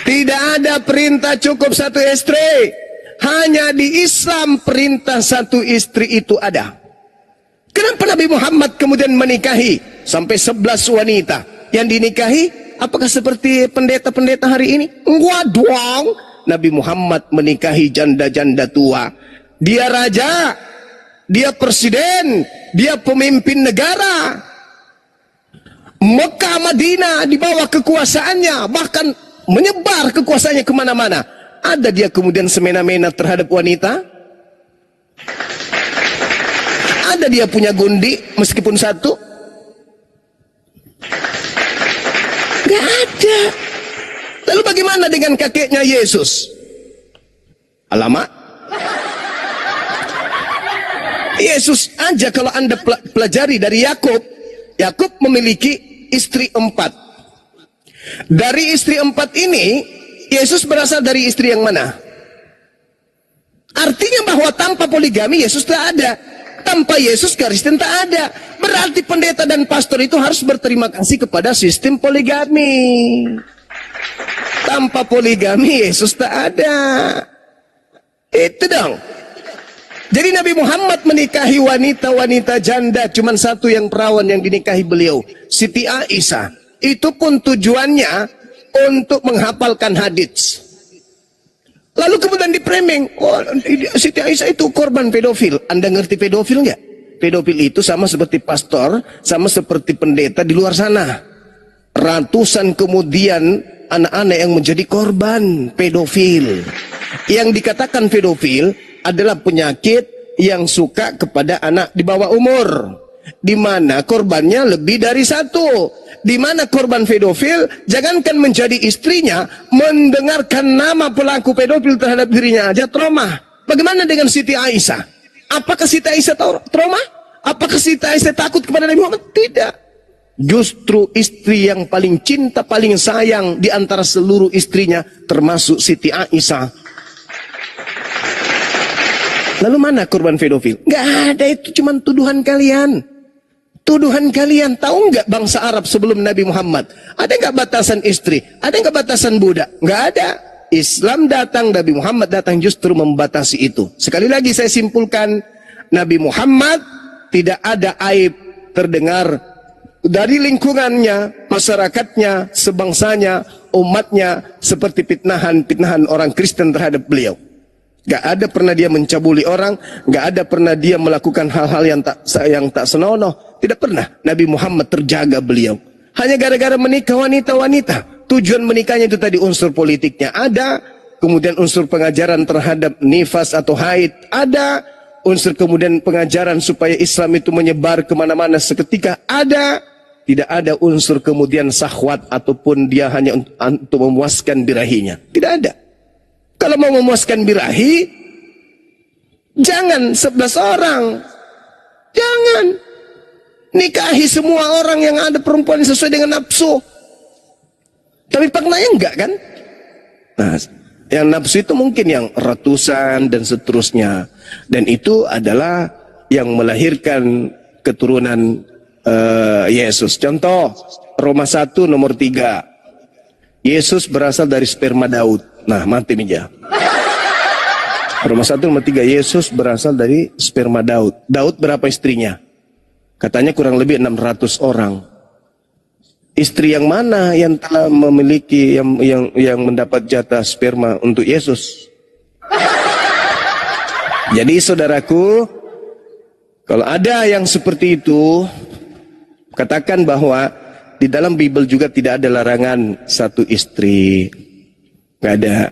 Tidak ada perintah cukup 1 istri. Hanya di Islam perintah 1 istri itu ada. Kenapa Nabi Muhammad kemudian menikahi sampai 11 wanita? Yang dinikahi apakah seperti pendeta-pendeta hari ini? Enggak dong. Nabi Muhammad menikahi janda-janda tua. Dia raja, dia presiden, dia pemimpin negara. Mekah, Madinah di bawah kekuasaannya, bahkan menyebar kekuasaannya kemana-mana. Ada dia kemudian semena-mena terhadap wanita? Ada dia punya gundi meskipun 1? Gak ada. Lalu bagaimana dengan kakeknya Yesus? Alamak. Yesus aja kalau Anda pelajari dari Yakub, Yakub memiliki istri 4. Dari istri 4 ini, Yesus berasal dari istri yang mana? Artinya bahwa tanpa poligami Yesus tak ada. Tanpa Yesus Kristen tak ada. Berarti pendeta dan pastor itu harus berterima kasih kepada sistem poligami. Tanpa poligami Yesus tak ada. Itu dong. Jadi Nabi Muhammad menikahi wanita-wanita janda, cuman 1 yang perawan yang dinikahi beliau, Siti Aisyah. Itu pun tujuannya untuk menghafalkan hadits. Lalu kemudian dipraming, oh, Siti Aisyah itu korban pedofil. Anda ngerti pedofil nggak? Pedofil itu sama seperti pastor, sama seperti pendeta di luar sana. Ratusan kemudian anak-anak yang menjadi korban pedofil. Yang dikatakan pedofil adalah penyakit yang suka kepada anak di bawah umur, di mana korbannya lebih dari 1. Di mana korban pedofil jangankan menjadi istrinya, mendengarkan nama pelaku pedofil terhadap dirinya aja trauma. Bagaimana dengan Siti Aisyah? Apakah Siti Aisyah trauma? Apakah Siti Aisyah takut kepada Nabi Muhammad? Tidak. Justru istri yang paling cinta, paling sayang di antara seluruh istrinya, termasuk Siti Aisyah. Lalu mana korban pedofil? Nggak ada, itu cuma tuduhan kalian. Tuduhan kalian. Tahu nggak bangsa Arab sebelum Nabi Muhammad? Ada nggak batasan istri? Ada nggak batasan budak? Nggak ada. Islam datang, Nabi Muhammad datang justru membatasi itu. Sekali lagi saya simpulkan, Nabi Muhammad tidak ada aib terdengar dari lingkungannya, masyarakatnya, sebangsanya, umatnya, seperti pitnahan orang Kristen terhadap beliau. Gak ada pernah dia mencabuli orang, gak ada pernah dia melakukan hal-hal yang tak senonoh. Tidak pernah. Nabi Muhammad terjaga beliau. Hanya gara-gara menikah wanita-wanita. Tujuan menikahnya itu tadi unsur politiknya ada, kemudian unsur pengajaran terhadap nifas atau haid, ada unsur kemudian pengajaran supaya Islam itu menyebar kemana-mana seketika, ada. Tidak ada unsur kemudian syahwat ataupun dia hanya untuk memuaskan birahinya. Tidak ada. Kalau mau memuaskan birahi, jangan 11 orang. Jangan. Nikahi semua orang yang ada perempuan sesuai dengan nafsu. Tapi faktanya enggak kan? Nah, yang nafsu itu mungkin yang ratusan dan seterusnya. Dan itu adalah yang melahirkan keturunan Yesus. Contoh Roma 1 nomor 3. Yesus berasal dari sperma Daud. Nah, mati meja. Roma 1 nomor 3. Yesus berasal dari sperma Daud. Daud berapa istrinya? Katanya kurang lebih 600 orang. Istri yang mana yang telah memiliki yang mendapat jatah sperma untuk Yesus? Jadi saudaraku, kalau ada yang seperti itu, katakan bahwa di dalam Bible juga tidak ada larangan satu istri, nggak ada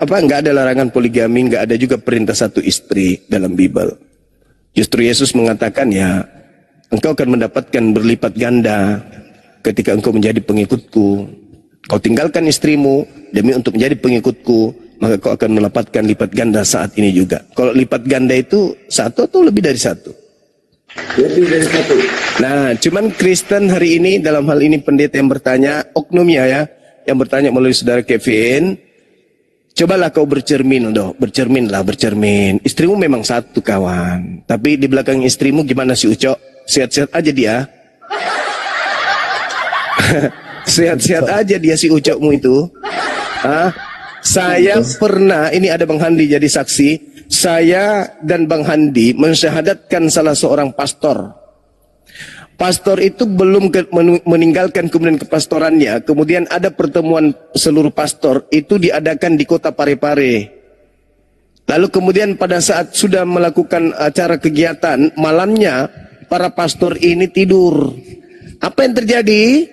nggak ada larangan poligami, nggak ada juga perintah satu istri dalam Bible. Justru Yesus mengatakan ya, engkau akan mendapatkan berlipat ganda ketika engkau menjadi pengikutku. Kau tinggalkan istrimu demi untuk menjadi pengikutku, maka kau akan mendapatkan lipat ganda saat ini juga. Kalau lipat ganda itu satu atau lebih dari satu? Lebih dari satu. Nah, cuman Kristen hari ini dalam hal ini pendeta yang bertanya, oknumnya ya, yang bertanya melalui saudara Kevin, cobalah kau bercermin, bercermin. Istrimu memang satu kawan, tapi di belakang istrimu gimana si Ucok? Sehat-sehat aja dia. Sehat-sehat aja dia si Ucokmu itu. Saya pernah, ini ada Bang Handi jadi saksi, saya dan Bang Handi mensyahadatkan salah seorang pastor. Pastor itu belum meninggalkan kemudian kepastorannya. Kemudian ada pertemuan seluruh pastor, itu diadakan di kota Parepare. Lalu kemudian pada saat sudah melakukan acara kegiatan, malamnya para pastor ini tidur. Apa yang terjadi?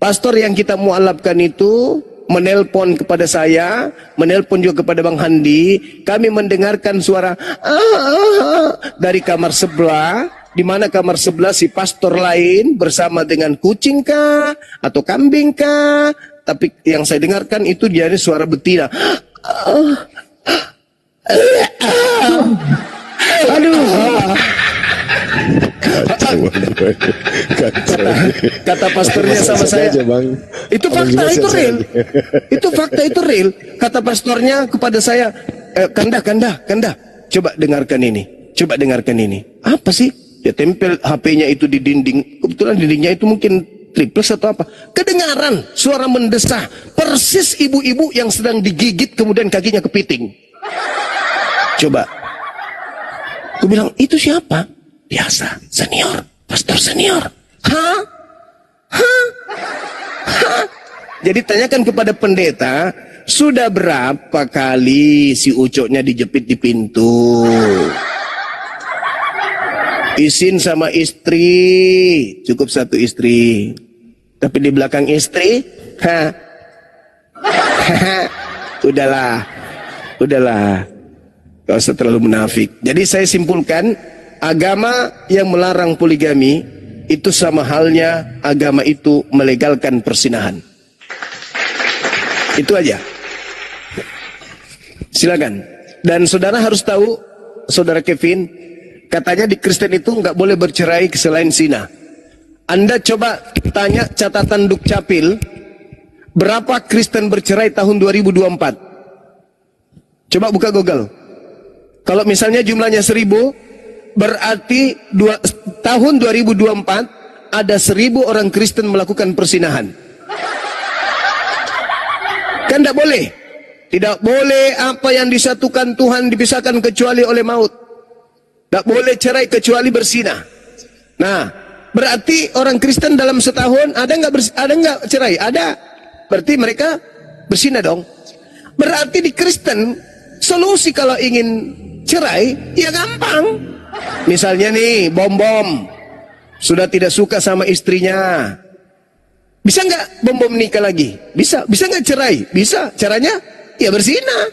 Pastor yang kita mualafkan itu menelpon kepada saya, menelpon juga kepada Bang Handi. Kami mendengarkan suara dari kamar sebelah, di mana kamar sebelah si pastor lain bersama dengan kucing kah atau kambing kah? Tapi yang saya dengarkan itu dia ini suara betina. Kata pastornya sama saya, itu fakta, itu real. Itu fakta, itu real. Kata pastornya kepada saya, Kanda, coba dengarkan ini. Apa sih? Dia tempel HP-nya itu di dinding. Kebetulan dindingnya itu mungkin triplex atau apa. Kedengaran suara mendesah, persis ibu-ibu yang sedang digigit kemudian kakinya kepiting. Coba. Aku bilang, itu siapa? Biasa, senior, pastor senior. Hah? Jadi tanyakan kepada pendeta, sudah berapa kali si Ucoknya dijepit di pintu? Izin sama istri, cukup satu istri. Tapi di belakang istri, udahlah. Gak usah terlalu munafik. Jadi saya simpulkan, agama yang melarang poligami itu sama halnya agama itu melegalkan persinahan. Itu aja. Silakan. Dan saudara harus tahu, saudara Kevin, katanya di Kristen itu nggak boleh bercerai selain zina. Anda coba tanya catatan Dukcapil, berapa Kristen bercerai tahun 2024? Coba buka Google. Kalau misalnya jumlahnya 1000, berarti tahun 2024 ada 1000 orang Kristen melakukan persinahan. Kan tidak boleh. Tidak boleh apa yang disatukan Tuhan dipisahkan kecuali oleh maut. Tidak boleh cerai kecuali bersinah. Nah, berarti orang Kristen dalam setahun ada nggak cerai? Ada. Berarti mereka bersinah dong. Berarti di Kristen solusi kalau ingin cerai ya gampang. Misalnya nih, Bom sudah tidak suka sama istrinya. Bisa nggak bom nikah lagi? Bisa. Bisa nggak cerai? Bisa. Caranya ya berzina.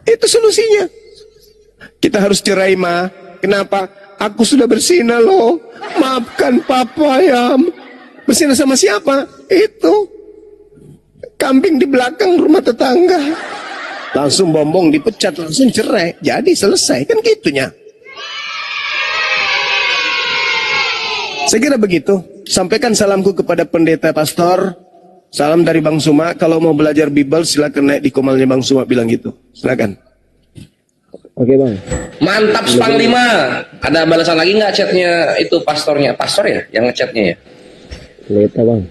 Itu solusinya. Kita harus cerai, Ma. Kenapa? Aku sudah berzina loh. Maafkan papa ya. Berzina sama siapa? Itu kambing di belakang rumah tetangga. Langsung bombong dipecat, langsung cerai. Jadi selesai, kan gitunya. Saya kira begitu. Sampaikan salamku kepada pendeta pastor. Salam dari Bang Suma. Kalau mau belajar Bible silakan naik di komalnya Bang Suma, bilang gitu. Silakan. Oke bang. Mantap Panglima. Ada balasan lagi nggak chatnya itu pastornya? Pastor ya yang ngechatnya ya? Pendeta bang.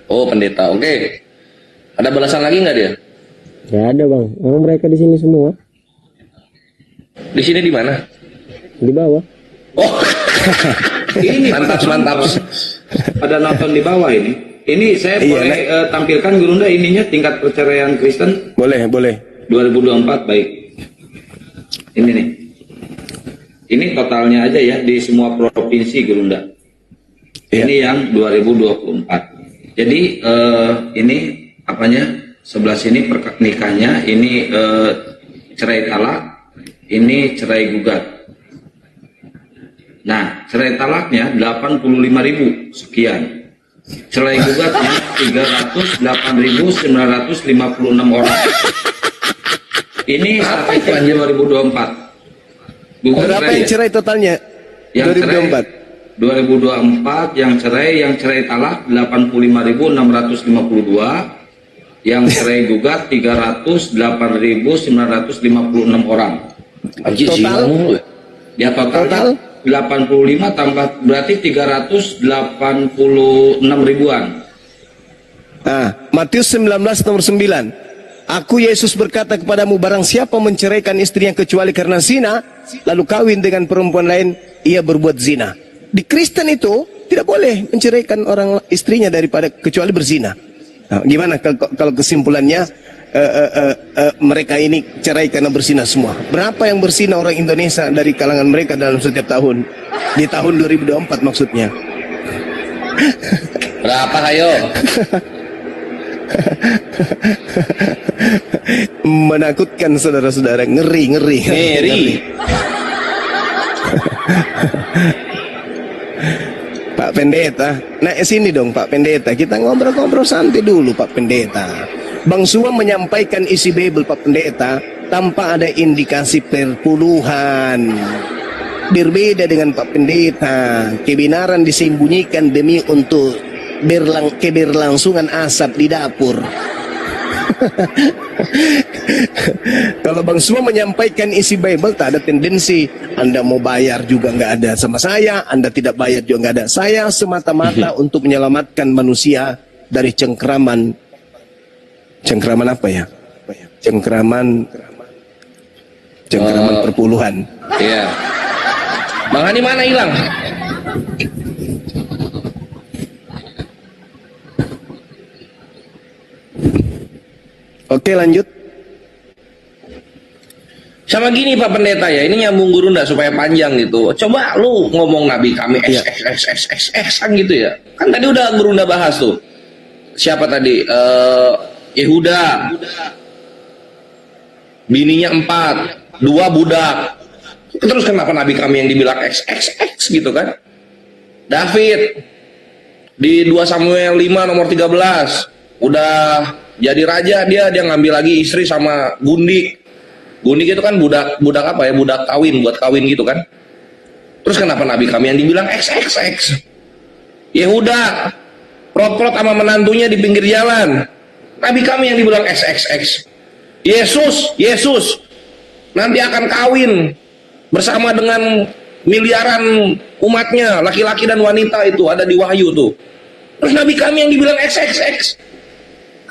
Oh pendeta. Oke. Ada balasan lagi nggak dia? Gak ada bang. Orang mereka di sini semua. Di sini di mana? Di bawah. Oh. Ini mantap. Ada nonton di bawah ini. Ini saya boleh tampilkan Gurunda ininya tingkat perceraian Kristen. Boleh. 2024 baik. Ini nih. Ini totalnya aja ya di semua provinsi Gurunda. Ini yang 2024. Jadi ini apanya? Sebelah sini pernikahannya, ini cerai talak, ini cerai gugat. Nah, cerai talaknya 85.000 sekian. Cerai gugatnya 308.956 orang. Ini sampai tahun 2024. Berapa yang cerai totalnya? Yang 2024. 2024 yang cerai talak 85.652. Yang cerai gugat 308.956 orang. Total? Ya total 85 tambah berarti 386 ribuan. Nah, Matius 19 nomor 9. Aku Yesus berkata kepadamu, barang siapa menceraikan istrinya kecuali karena zina, lalu kawin dengan perempuan lain, ia berbuat zina. Di Kristen itu tidak boleh menceraikan orang istrinya daripada kecuali berzina. Nah, gimana kalau kesimpulannya mereka ini cerai karena berzina semua? Berapa yang berzina orang Indonesia dari kalangan mereka dalam setiap tahun? Di tahun 2024 maksudnya. Berapa ayo? Menakutkan saudara-saudara, ngeri. Pak Pendeta, naik sini dong Pak Pendeta. Kita ngobrol-ngobrol santai dulu Pak Pendeta. Bang Suma menyampaikan isi Bible Pak Pendeta tanpa ada indikasi perpuluhan. Berbeda dengan Pak Pendeta, kebenaran disembunyikan demi untuk keberlangsungan asap di dapur. Kalau Bang Suma menyampaikan isi Bible, tak ada tendensi Anda mau bayar juga nggak ada sama saya, Anda tidak bayar juga nggak ada. Saya semata-mata untuk menyelamatkan manusia dari cengkraman apa ya? Cengkraman perpuluhan. Iya. Bang Hani mana hilang? Oke, lanjut. Sama gini Pak Pendeta ya, ini nyambung guru ndak supaya panjang gitu. Coba lu ngomong Nabi kami XXXXX gitu ya. Kan tadi udah guru ndak bahas tuh. Siapa tadi? Yehuda. Bininya 4, 2 budak. Terus kenapa Nabi kami yang dibilang XXX gitu kan? David di 2 Samuel 5 nomor 13 udah jadi raja, dia ngambil lagi istri sama Gundik. Gundik itu kan budak apa ya, budak kawin, buat kawin gitu kan. Terus kenapa Nabi kami yang dibilang XXX? Yehuda prot-prot sama menantunya di pinggir jalan, Nabi kami yang dibilang XXX. Yesus nanti akan kawin bersama dengan miliaran umatnya, laki-laki dan wanita, itu ada di Wahyu tuh. Terus Nabi kami yang dibilang XXX.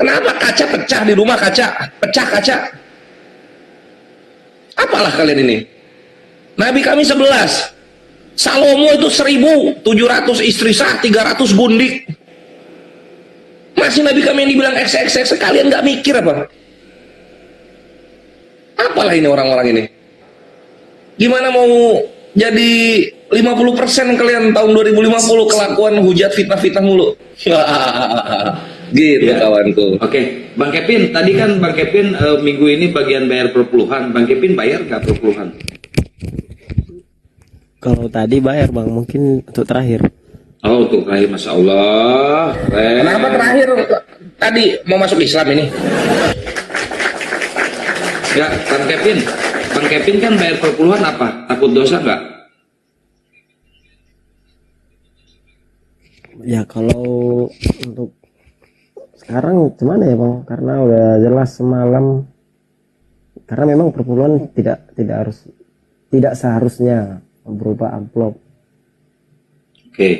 Kenapa kaca pecah di rumah, pecah kaca? Apalah kalian ini? Nabi kami 11. Salomo itu 1.700 istri sah, 300 gundik. Masih Nabi kami yang dibilang XXX. Kalian nggak mikir apa? Apalah ini orang-orang ini? Gimana mau jadi 50% kalian tahun 2050 kelakuan hujat fitnah-fitnah mulu. Gitu kawanku. Oke, Bang Kevin, tadi kan Bang Kevin minggu ini bagian bayar perpuluhan. Bang Kevin bayar nggak perpuluhan? Kalau tadi bayar bang, mungkin untuk terakhir. Oh, untuk terakhir, Masya Allah. Kenapa terakhir tadi mau masuk Islam ini? Ya, Bang Kevin kan bayar perpuluhan apa? Takut dosa nggak? Ya kalau untuk sekarang gimana ya bang? Karena udah jelas semalam. Karena memang perpuluhan tidak seharusnya berupa amplop. Oke,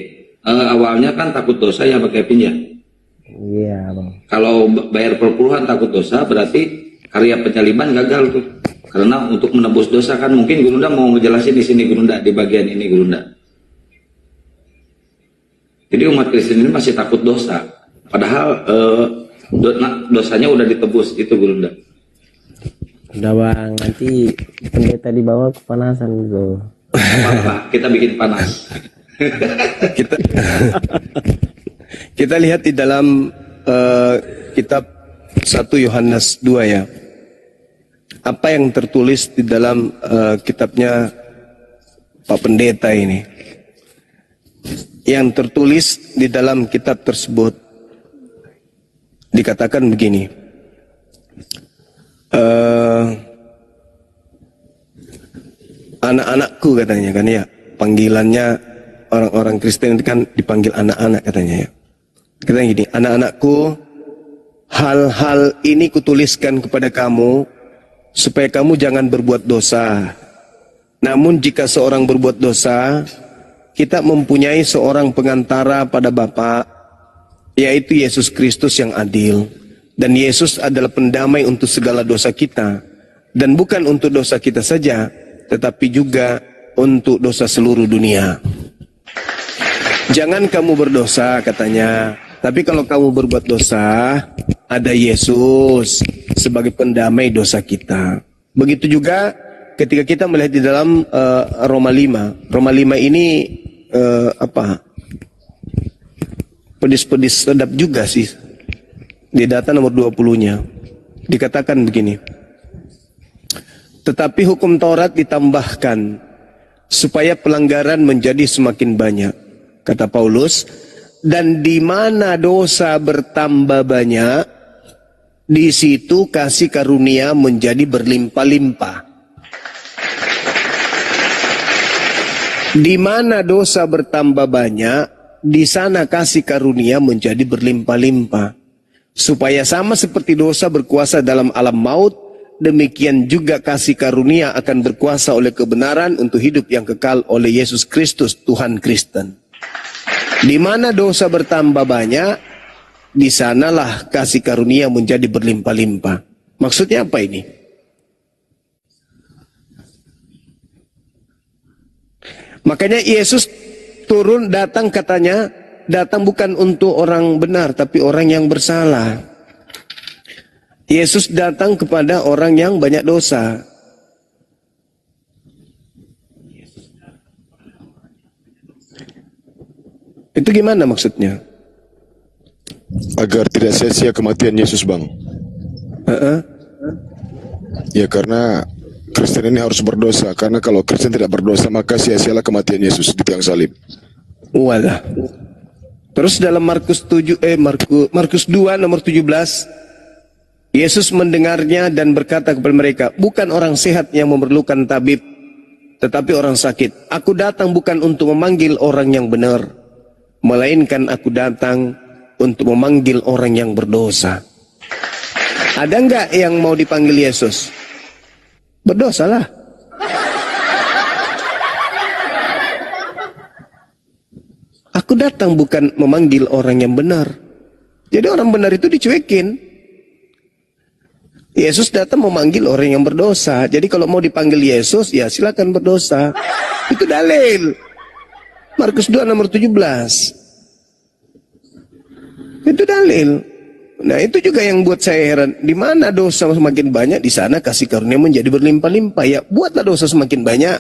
awalnya kan takut dosa ya Bang Kevin ya? Iya bang. Kalau bayar perpuluhan takut dosa berarti karya penyaliban gagal tuh. Karena untuk menebus dosa kan mungkin Gurunda mau ngejelasin di sini Gurunda, di bagian ini Gurunda. Jadi umat Kristen ini masih takut dosa. Padahal dosanya udah ditebus itu Gurunda. Udah bang, nanti pendeta dibawa kepanasan gitu. Apa-apa, kita bikin panas. Kita lihat di dalam kitab 1 Yohanes 2 ya. Apa yang tertulis di dalam kitabnya Pak Pendeta ini. Yang tertulis di dalam kitab tersebut dikatakan begini. Anak-anakku katanya kan ya, panggilannya orang-orang Kristen itu kan dipanggil anak-anak katanya ya. Katanya gini, anak-anakku, hal-hal ini kutuliskan kepada kamu supaya kamu jangan berbuat dosa. Namun jika seorang berbuat dosa, kita mempunyai seorang pengantara pada Bapa, yaitu Yesus Kristus yang adil. Dan Yesus adalah pendamai untuk segala dosa kita. Dan bukan untuk dosa kita saja, tetapi juga untuk dosa seluruh dunia. Jangan kamu berdosa katanya. Tapi kalau kamu berbuat dosa, ada Yesus sebagai pendamai dosa kita. Begitu juga ketika kita melihat di dalam Roma 5. Roma 5 ini pedis-pedis sedap juga sih. Di data nomor 20-nya dikatakan begini. Tetapi hukum Taurat ditambahkan supaya pelanggaran menjadi semakin banyak. Kata Paulus, dan di mana dosa bertambah banyak, di situ kasih karunia menjadi berlimpah-limpah. Di mana dosa bertambah banyak, di sana kasih karunia menjadi berlimpah-limpah. Supaya sama seperti dosa berkuasa dalam alam maut, demikian juga kasih karunia akan berkuasa oleh kebenaran untuk hidup yang kekal oleh Yesus Kristus Tuhan Kristen. Di mana dosa bertambah banyak, di sanalah kasih karunia menjadi berlimpah-limpah. Maksudnya apa ini? Makanya Yesus turun datang katanya, datang bukan untuk orang benar, tapi orang yang bersalah. Yesus datang kepada orang yang banyak dosa. Itu gimana maksudnya? Agar tidak sia-sia kematian Yesus, Bang. Ya karena Kristen ini harus berdosa. Karena kalau Kristen tidak berdosa, maka sia-sialah kematian Yesus di tiang salib. Walah. Terus dalam Markus 2 nomor 17, Yesus mendengarnya dan berkata kepada mereka, bukan orang sehat yang memerlukan tabib, tetapi orang sakit. Aku datang bukan untuk memanggil orang yang benar, melainkan aku datang untuk memanggil orang yang berdosa. Ada enggak yang mau dipanggil Yesus? Berdosalah. Aku datang bukan memanggil orang yang benar. Jadi orang benar itu dicuekin. Yesus datang memanggil orang yang berdosa. Jadi kalau mau dipanggil Yesus, ya silakan berdosa. Itu dalil. Markus 2 nomor 17. Itu dalil. Nah itu juga yang buat saya heran. Di mana dosa semakin banyak, di sana kasih karunia menjadi berlimpah-limpah. Ya buatlah dosa semakin banyak,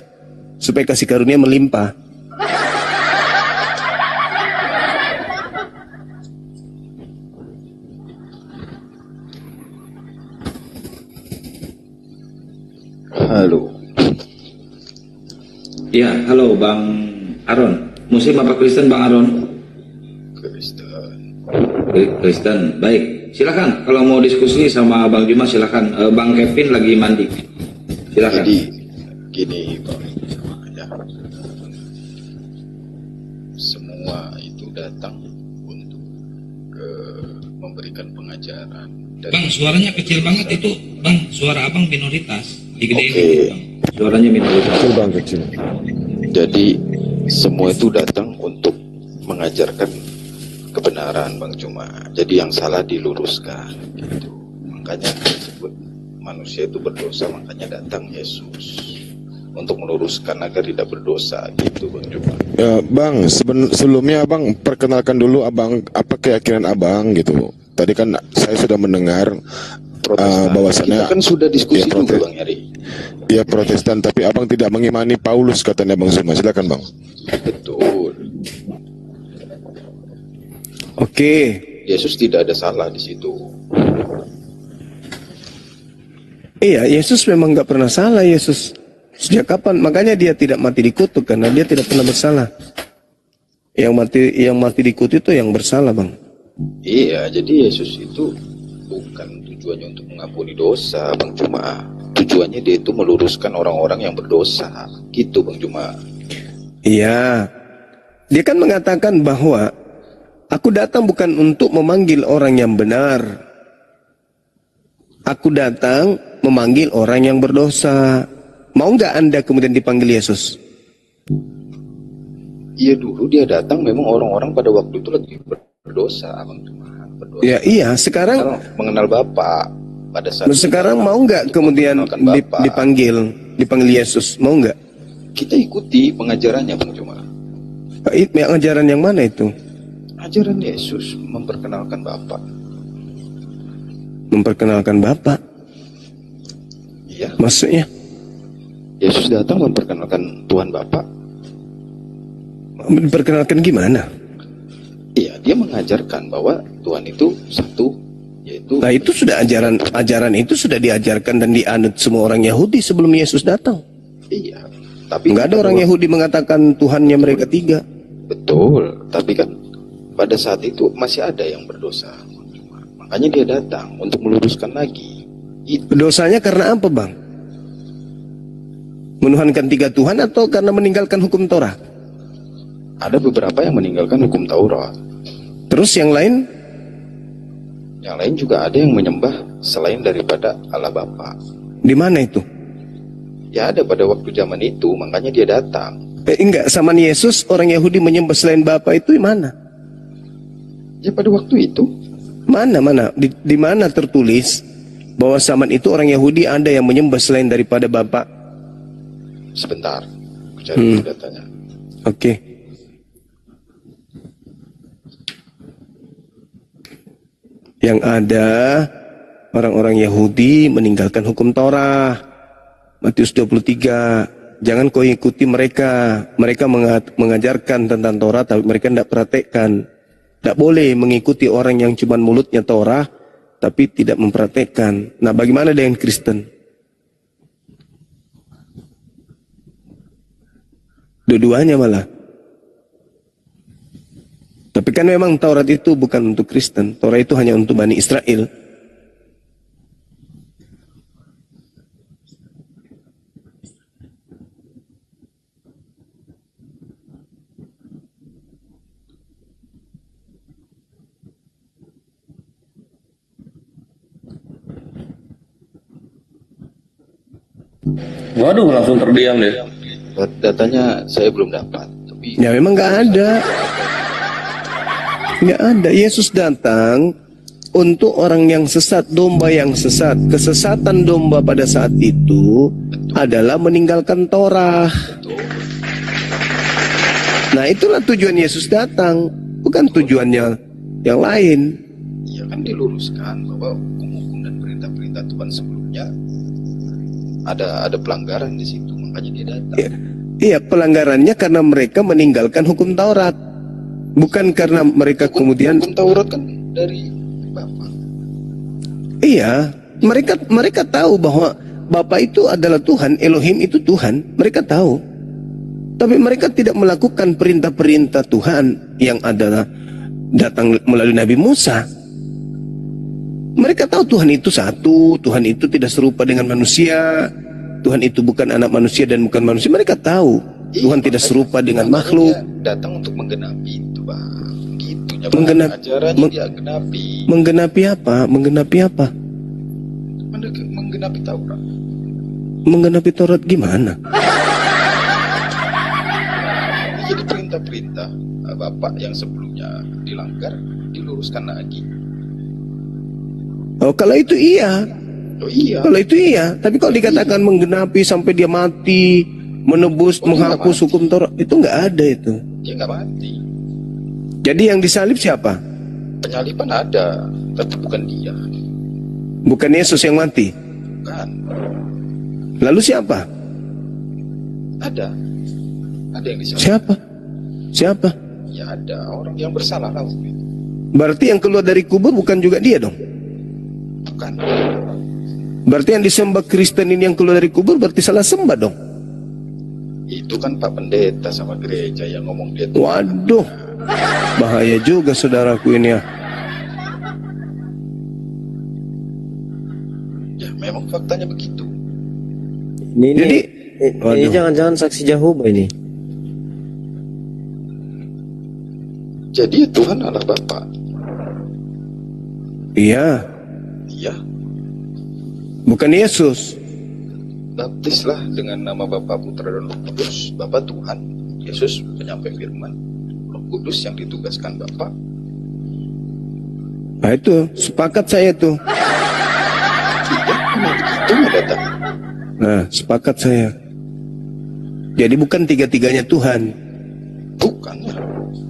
supaya kasih karunia melimpah. Ya, halo Bang Aron. Muslim apa Kristen Bang Aron? Kristen. Baik, silakan. Kalau mau diskusi sama Bang Juma silakan. Bang Kevin lagi mandi. Silakan. Jadi gini Bang, ya. Semua itu datang untuk memberikan pengajaran. Bang, suaranya kecil banget itu, Bang. Suara abang minoritas. Digedein Oke. dikit, Bang. Suaranya minoritas. Kecil Bang, kecil. Jadi semua itu datang untuk mengajarkan kebenaran Bang Juma. Jadi yang salah diluruskan gitu. Makanya disebut manusia itu berdosa, makanya datang Yesus untuk meluruskan agar tidak berdosa gitu Bang Juma. Ya, Bang, sebelumnya Abang perkenalkan dulu Abang, apa keyakinan Abang gitu. Tadi kan saya sudah mendengar bahwasannya Kita kan sudah diskusi ya, juga Bang Yari. ya Protestan, tapi Abang tidak mengimani Paulus katanya Bang Zuma. Silakan Bang. Betul. Oke. Yesus tidak ada salah di situ. Iya, Yesus memang nggak pernah salah, Yesus. Sejak kapan? Makanya dia tidak mati dikutuk karena dia tidak pernah bersalah. Yang mati dikutuk itu yang bersalah, Bang. Iya, jadi Yesus itu bukan tujuannya untuk mengampuni dosa, Bang Juma. Tujuannya dia itu meluruskan orang-orang yang berdosa. Gitu, Bang Juma. Iya. Dia kan mengatakan bahwa aku datang bukan untuk memanggil orang yang benar. Aku datang memanggil orang yang berdosa. Mau nggak Anda kemudian dipanggil Yesus? Iya, dulu dia datang memang orang-orang pada waktu itu lagi berdosa, Bang Juma. Berdosa. Ya iya, sekarang Mengenal Bapak pada saat sekarang mau nggak kemudian dipanggil Yesus? Mau nggak? kita ikuti pengajarannya, Bang Juma. Ajaran yang mana itu? Ajaran Yesus memperkenalkan Bapak. Memperkenalkan Bapa. Iya, Maksudnya? Yesus datang memperkenalkan Tuhan Bapak. Memperkenalkan gimana? Iya, dia mengajarkan bahwa Tuhan itu satu, yaitu Nah itu sudah ajaran itu sudah diajarkan dan dianut semua orang Yahudi sebelum Yesus datang. iya. Tapi Nggak ada orang Yahudi mengatakan Tuhannya mereka tiga. betul, tapi kan pada saat itu masih ada yang berdosa. Makanya dia datang untuk meluruskan lagi. Itu Dosanya karena apa, Bang? Menuhankan tiga Tuhan atau karena meninggalkan hukum Torah? ada beberapa yang meninggalkan hukum Taurat. Terus yang lain? Yang lain juga ada yang menyembah selain daripada Allah Bapa. Di mana itu? Ya ada pada waktu zaman itu, makanya dia datang. Enggak, zaman Yesus orang Yahudi menyembah selain Bapa itu di mana? Ya pada waktu itu. Mana? Di mana tertulis bahwa zaman itu orang Yahudi ada yang menyembah selain daripada Bapa? Sebentar, aku cari datanya. Oke. Yang ada orang-orang Yahudi meninggalkan hukum Torah. Matius 23. Jangan kau ikuti mereka. Mereka mengajarkan tentang Torah tapi mereka tidak praktekkan. Tidak boleh mengikuti orang yang cuma mulutnya Torah tapi tidak mempraktekkan. Nah, bagaimana dengan Kristen? Dua-duanya malah. Tapi kan memang Taurat itu bukan untuk Kristen. Taurat itu hanya untuk Bani Israel. Waduh, langsung terdiam deh. Datanya saya belum dapat. Tapi Ya memang nggak ada. Nggak ada. Yesus datang untuk orang yang sesat, domba yang sesat. Kesesatan domba pada saat itu adalah meninggalkan Torah. Nah itulah tujuan Yesus datang, bukan tujuannya yang lain. ya kan diluruskan bahwa hukum-hukum dan perintah-perintah Tuhan sebelumnya ada pelanggaran di situ, makanya dia datang. Iya, pelanggarannya karena mereka meninggalkan hukum Taurat, bukan karena mereka kemudian. Hukum Taurat kan dari Bapak. Iya, mereka tahu bahwa Bapa itu adalah Tuhan, Elohim itu Tuhan, mereka tahu. Tapi mereka tidak melakukan perintah-perintah Tuhan yang adalah datang melalui Nabi Musa. Mereka tahu Tuhan itu satu, Tuhan itu tidak serupa dengan manusia, Tuhan itu bukan anak manusia dan bukan manusia. Mereka tahu Tuhan tidak serupa dengan makhluk. Datang untuk menggenapi itu, Bang. Gitunya, Bang. Menggenapi, Ajarannya dia genapi. menggenapi apa? Menggenapi apa? Menggenapi Taurat. Menggenapi Taurat gimana? Jadi perintah-perintah Bapak yang sebelumnya dilanggar diluruskan lagi. Oh, kalau itu iya. Oh iya. Kalau itu iya. Tapi kalau dikatakan menggenapi sampai dia mati, menebus, menghapus hukum Taurat, itu nggak ada itu. Dia nggak mati. Jadi yang disalib siapa? Penyaliban ada, tapi bukan dia. Bukan Yesus yang mati. Bukan. Lalu siapa? Ada yang disalib. Siapa? Siapa? Ya ada orang yang bersalah lah. Berarti yang keluar dari kubur bukan juga dia dong? Bukan. Berarti yang disembah Kristen ini yang keluar dari kubur berarti salah sembah dong? Itu kan Pak Pendeta sama gereja yang ngomong dia. Waduh, bahaya juga saudaraku ini ya. Ya memang faktanya begitu. Ini waduh. jangan-jangan saksi Jehovah ini. Jadi Tuhan Allah Bapa. Iya, Iya. bukan Yesus. Baptislah dengan nama Bapa, Putra dan Roh Kudus. Bapa Tuhan, Yesus penyampai firman, Roh Kudus yang ditugaskan Bapa. Nah itu, sepakat saya tuh. Iya, memang begitu ada. Nah, sepakat saya. Jadi bukan tiga-tiganya Tuhan. Bukan ya.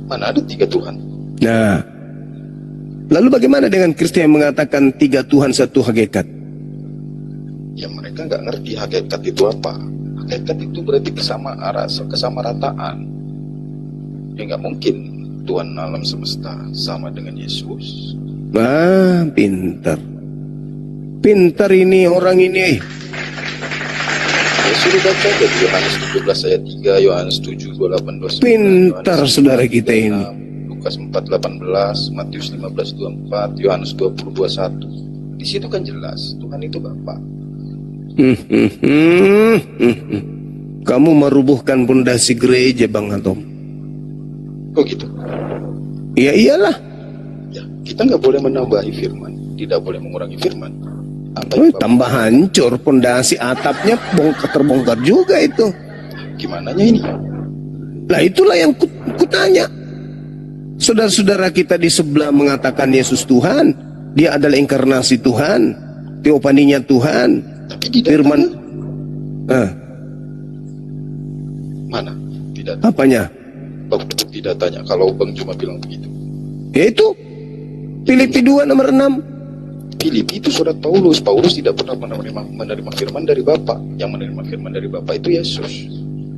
Mana ada tiga Tuhan? Nah, lalu bagaimana dengan Kristen yang mengatakan tiga Tuhan satu hakikat? Ya mereka nggak ngerti hakikat itu apa. Hakikat itu berarti kesamarataan. Ya nggak mungkin Tuhan alam semesta sama dengan Yesus. Ah, pintar. Pintar ini orang ini. Ya sudah baca dari Yohanes 17 ayat 3, Yohanes 7, 28, 29, Pintar Yohanes saudara kita ini. 6, Lukas 4, 18, Matius 15, 24, Yohanes 20, 21. Di situ kan jelas Tuhan itu Bapa. Kamu merubuhkan pondasi gereja, Bang Atom. Kok gitu? Ya iyalah. Ya, kita nggak boleh menambahi firman, tidak boleh mengurangi firman. Apa Oh, yang Bapak- tambah hancur pondasi atapnya terbongkar juga itu. Gimana ini? Lah itulah yang kutanya. Saudara-saudara kita di sebelah mengatakan Yesus Tuhan, dia adalah inkarnasi Tuhan, teopaninya Tuhan, Tapi tidak firman. mana? Tidak. Apanya? Bang tidak tanya. Kalau Bang cuma bilang begitu. Yaitu Filipi 2 nomor 6. Filipi itu surat Paulus. Paulus tidak pernah menerima firman dari Bapa. Yang menerima firman dari Bapa itu Yesus.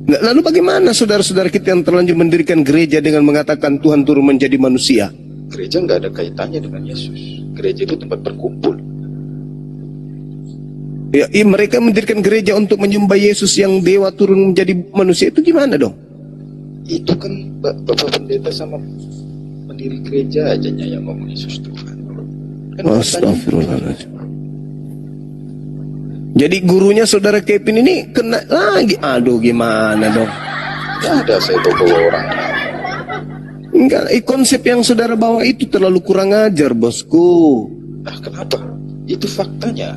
Nah, lalu bagaimana saudara-saudara kita yang terlanjur mendirikan gereja dengan mengatakan Tuhan turun menjadi manusia? Gereja nggak ada kaitannya dengan Yesus. Gereja itu tempat berkumpul. Ya, mereka mendirikan gereja untuk menyembah Yesus yang dewa turun menjadi manusia, itu gimana dong? Itu kan Bapak Pendeta sama pendiri gereja aja yang ngomong Yesus Tuhan. Kan Astagfirullahaladzim. Jadi gurunya saudara Kevin ini kena lagi. Aduh, gimana dong? nggak ada saya bawa orang. Enggak, konsep yang saudara bawa itu terlalu kurang ajar, bosku. Nah, kenapa? Itu faktanya.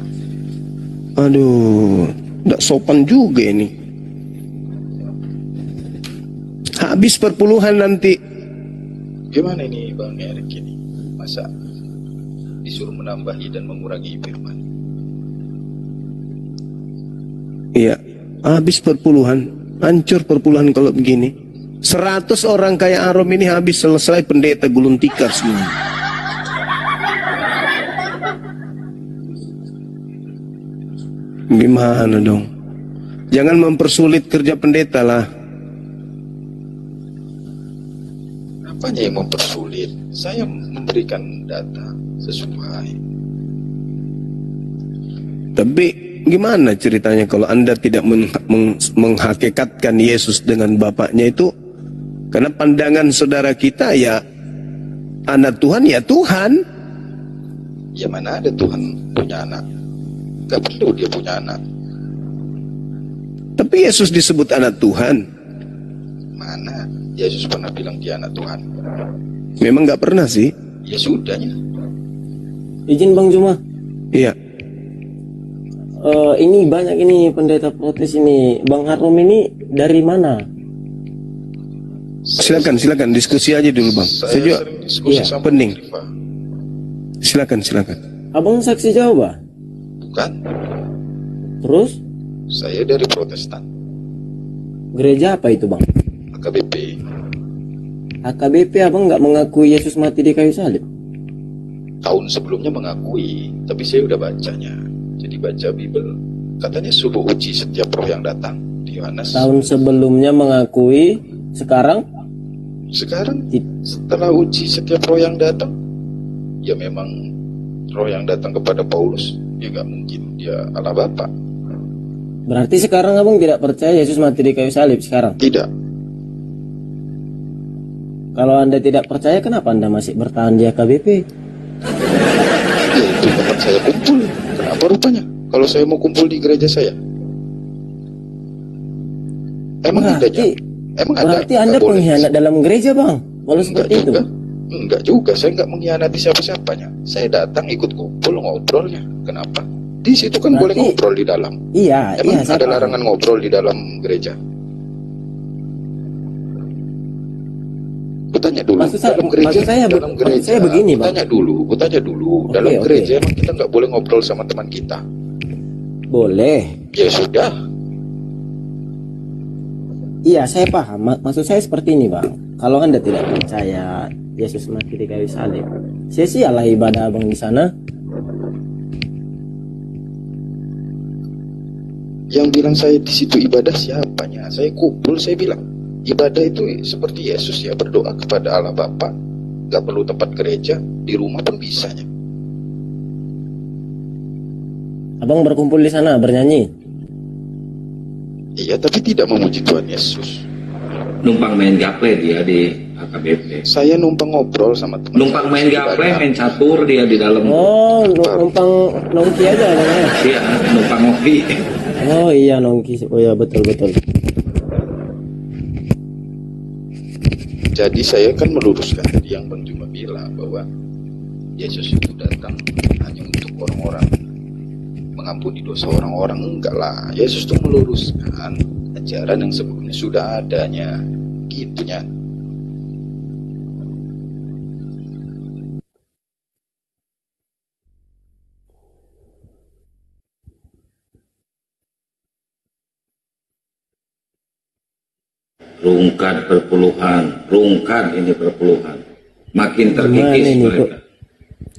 Aduh, enggak sopan juga ini. Habis perpuluhan nanti. Gimana ini Bang Erik ini? Masa disuruh menambahi dan mengurangi firman? Iya, habis perpuluhan. Hancur perpuluhan kalau begini. 100 orang kayak Arom ini habis selesai pendeta gulung tikar semua. Gimana dong? Jangan mempersulit kerja pendeta lah. Apanya yang mempersulit? Saya memberikan data sesuai. Tapi gimana ceritanya kalau Anda tidak menghakikatkan Yesus dengan Bapaknya itu? Karena pandangan saudara kita ya anak Tuhan ya Tuhan. Ya mana ada Tuhan punya anak? Gak perlu dia punya anak. Tapi Yesus disebut anak Tuhan. Mana Yesus pernah bilang dia anak Tuhan? Memang gak pernah sih. Ya sudahnya. Izin Bang Juma. Iya. Ini banyak ini pendeta protes ini. Bang Harum ini dari mana? Silakan diskusi aja dulu Bang. Saya juga sering diskusi sama penting. Bu Rifa. Silakan. Abang saksi Jawa? Bukan, Terus saya dari Protestan, gereja apa itu Bang? AKBP. AKBP abang nggak mengakui Yesus mati di kayu salib? Tahun sebelumnya mengakui, tapi saya udah bacanya. Jadi baca Bible, katanya suruh uji setiap roh yang datang di Yohanes. Tahun sebelumnya mengakui, sekarang Setelah uji setiap roh yang datang, ya memang roh yang datang kepada Paulus, ya gak mungkin dia Allah Bapa. berarti sekarang abang tidak percaya Yesus mati di kayu salib sekarang? Tidak. Kalau Anda tidak percaya, kenapa Anda masih bertahan di AKBP? Ya itu tempat saya kumpul. Kenapa rupanya? Kalau saya mau kumpul di gereja saya, Berarti Anda pengkhianat dalam gereja Bang? Kalau seperti itu? Enggak juga, saya enggak mengkhianati siapa-siapanya. Saya datang ikut kumpul ngobrolnya. Kenapa? Di situ kan boleh ngobrol di dalam. Iya, Emang saya ada paham. larangan ngobrol di dalam gereja? Kutanya dulu. Maksud saya Dalam begini Bang. Kutanya dulu. Dalam gereja emang kita nggak boleh ngobrol sama teman kita? Boleh. Ya sudah. Iya, saya paham. Maksud saya seperti ini Bang. Kalau Anda tidak percaya Yesus mati di kayu salib, sia-sialah ibadah abang di sana. Yang bilang saya di situ ibadah siapanya? Saya kumpul, saya bilang ibadah itu seperti Yesus ya, berdoa kepada Allah Bapa. Gak perlu tempat gereja, di rumah pun bisanya. Abang berkumpul di sana bernyanyi. Iya, tapi tidak memuji Tuhan Yesus. Numpang main gaple dia di AKBP. Saya numpang ngobrol sama teman. Numpang main gaple, main catur dia di dalam. Oh, numpang nongki aja Bang ya? Iya, numpang ngopi. Oh iya nongki. Oh iya betul. Jadi saya kan meluruskan tadi yang Bang Juma bilang bahwa Yesus itu datang hanya untuk orang-orang, mengampuni dosa orang-orang. Enggak lah, Yesus itu meluruskan ajaran yang sebelumnya sudah adanya, gitunya. Rungkan ini perpuluhan. Makin terkikis ini, mereka.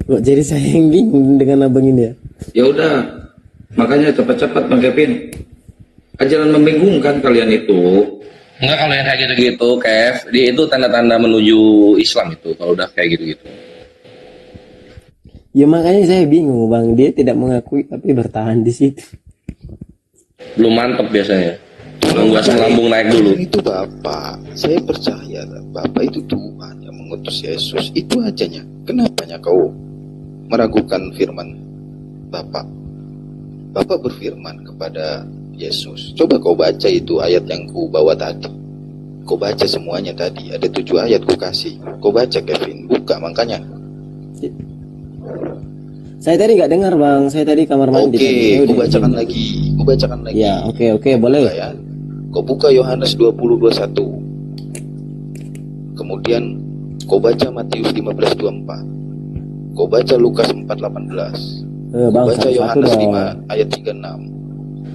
Kok jadi saya yang bingung dengan abang ini ya? Ya udah, makanya cepat-cepat Bang Kevin. Ajaran membingungkan kalian itu. Enggak, kalau yang kayak gitu-gitu, Kev, dia itu tanda-tanda menuju Islam itu, kalau udah kayak gitu-gitu. Ya makanya saya bingung Bang, dia tidak mengakui tapi bertahan di situ. Belum mantep biasanya. Nunggu asam lambung naik dulu. Itu Bapak, saya percaya Bapak itu Tuhan yang mengutus Yesus. Itu ajanya. Kenapanya kau meragukan firman Bapak? Bapak berfirman kepada Yesus. Coba kau baca itu ayat yang ku bawa tadi. Kau baca semuanya tadi. Ada 7 ayat ku kasih. Kau baca Kevin, buka makanya. Saya tadi nggak dengar Bang, saya tadi kamar mandi. Oke, ku bacakan lagi. Ku bacakan lagi. Ya, oke, boleh. Buka ya. Kau buka Yohanes 20:21. Kemudian kau baca Matius 15:24. Kau baca Lukas 4:18. Kau Bang, baca Yohanes dong. 5 ayat 36.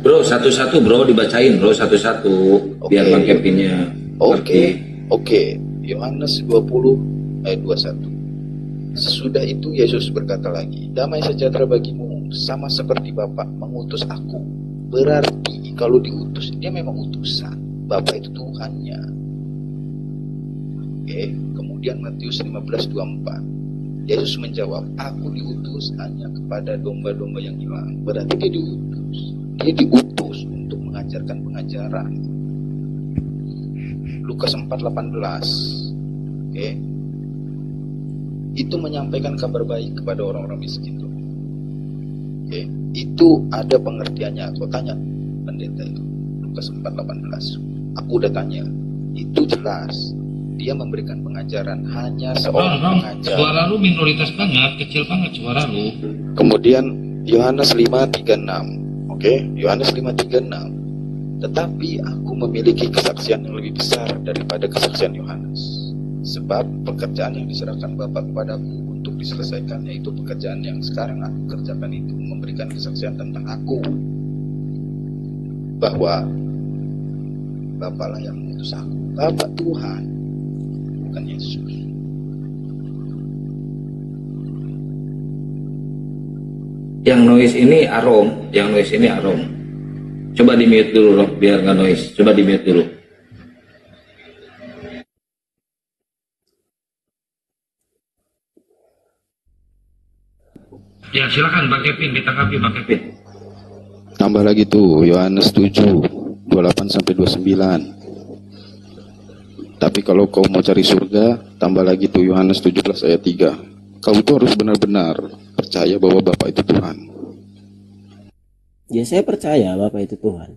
Bro, satu-satu bro, dibacain bro, satu-satu. Biar Bang Kevinnya Oke. Yohanes 20 ayat 21. Sesudah itu Yesus berkata lagi, damai sejahtera bagimu, sama seperti Bapa mengutus aku. Berarti kalau diutus, dia memang utusan. Bapa itu Tuhannya. Oke. Kemudian Matius 15:24. Yesus menjawab, aku diutus hanya kepada domba-domba yang hilang. Berarti dia diutus. dia diutus untuk mengajarkan pengajaran. Lukas 4:18. Oke. Itu menyampaikan kabar baik kepada orang-orang miskin tuh. Oke, itu ada pengertiannya. Kau tanya pendeta itu Lukas 4:18. Aku udah tanya. Itu jelas. Dia memberikan pengajaran hanya seorang pengajar. Suara lu minoritas banget, kecil banget suara lu. Kemudian Yohanes 5:36. Oke, Yohanes 5:36. Tetapi aku memiliki kesaksian yang lebih besar daripada kesaksian Yohanes. Sebab pekerjaan yang diserahkan Bapa kepadaku untuk diselesaikan, yaitu pekerjaan yang sekarang aku kerjakan itu, memberikan kesaksian tentang aku, bahwa Bapa lah yang mengutus aku. Bapa Tuhan, bukan Yesus. Yang noise ini Arom. Coba di mute dulu, Rob, biar nggak noise. Coba di mute dulu. Ya silakan Bang Kevin, ditanggapi Bang Kevin. Tambah lagi tuh Yohanes 7:28-29. Tapi kalau kau mau cari surga, tambah lagi tuh Yohanes 17 ayat 3. Kau itu harus benar-benar percaya bahwa Bapa itu Tuhan. Ya saya percaya Bapa itu Tuhan.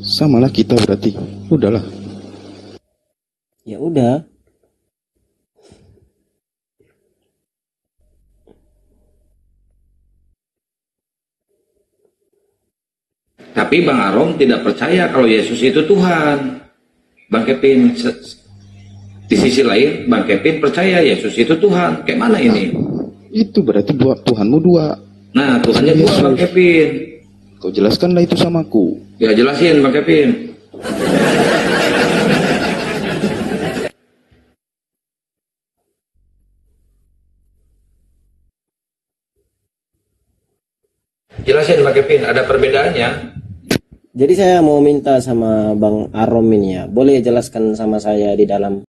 Samalah kita berarti. Udahlah. Ya udah. Tapi Bang Arom tidak percaya kalau Yesus itu Tuhan. Bang Kevin, di sisi lain Bang Kevin percaya Yesus itu Tuhan. Kayak mana ini? Itu berarti Tuhanmu dua. Nah, Tuhannya dua Bang Kevin. Kau jelaskanlah itu sama aku. Ya jelasin Bang Kevin. Jelasin Bang Kevin, ada perbedaannya. Jadi saya mau minta sama Bang Arom ini ya, boleh jelaskan sama saya di dalam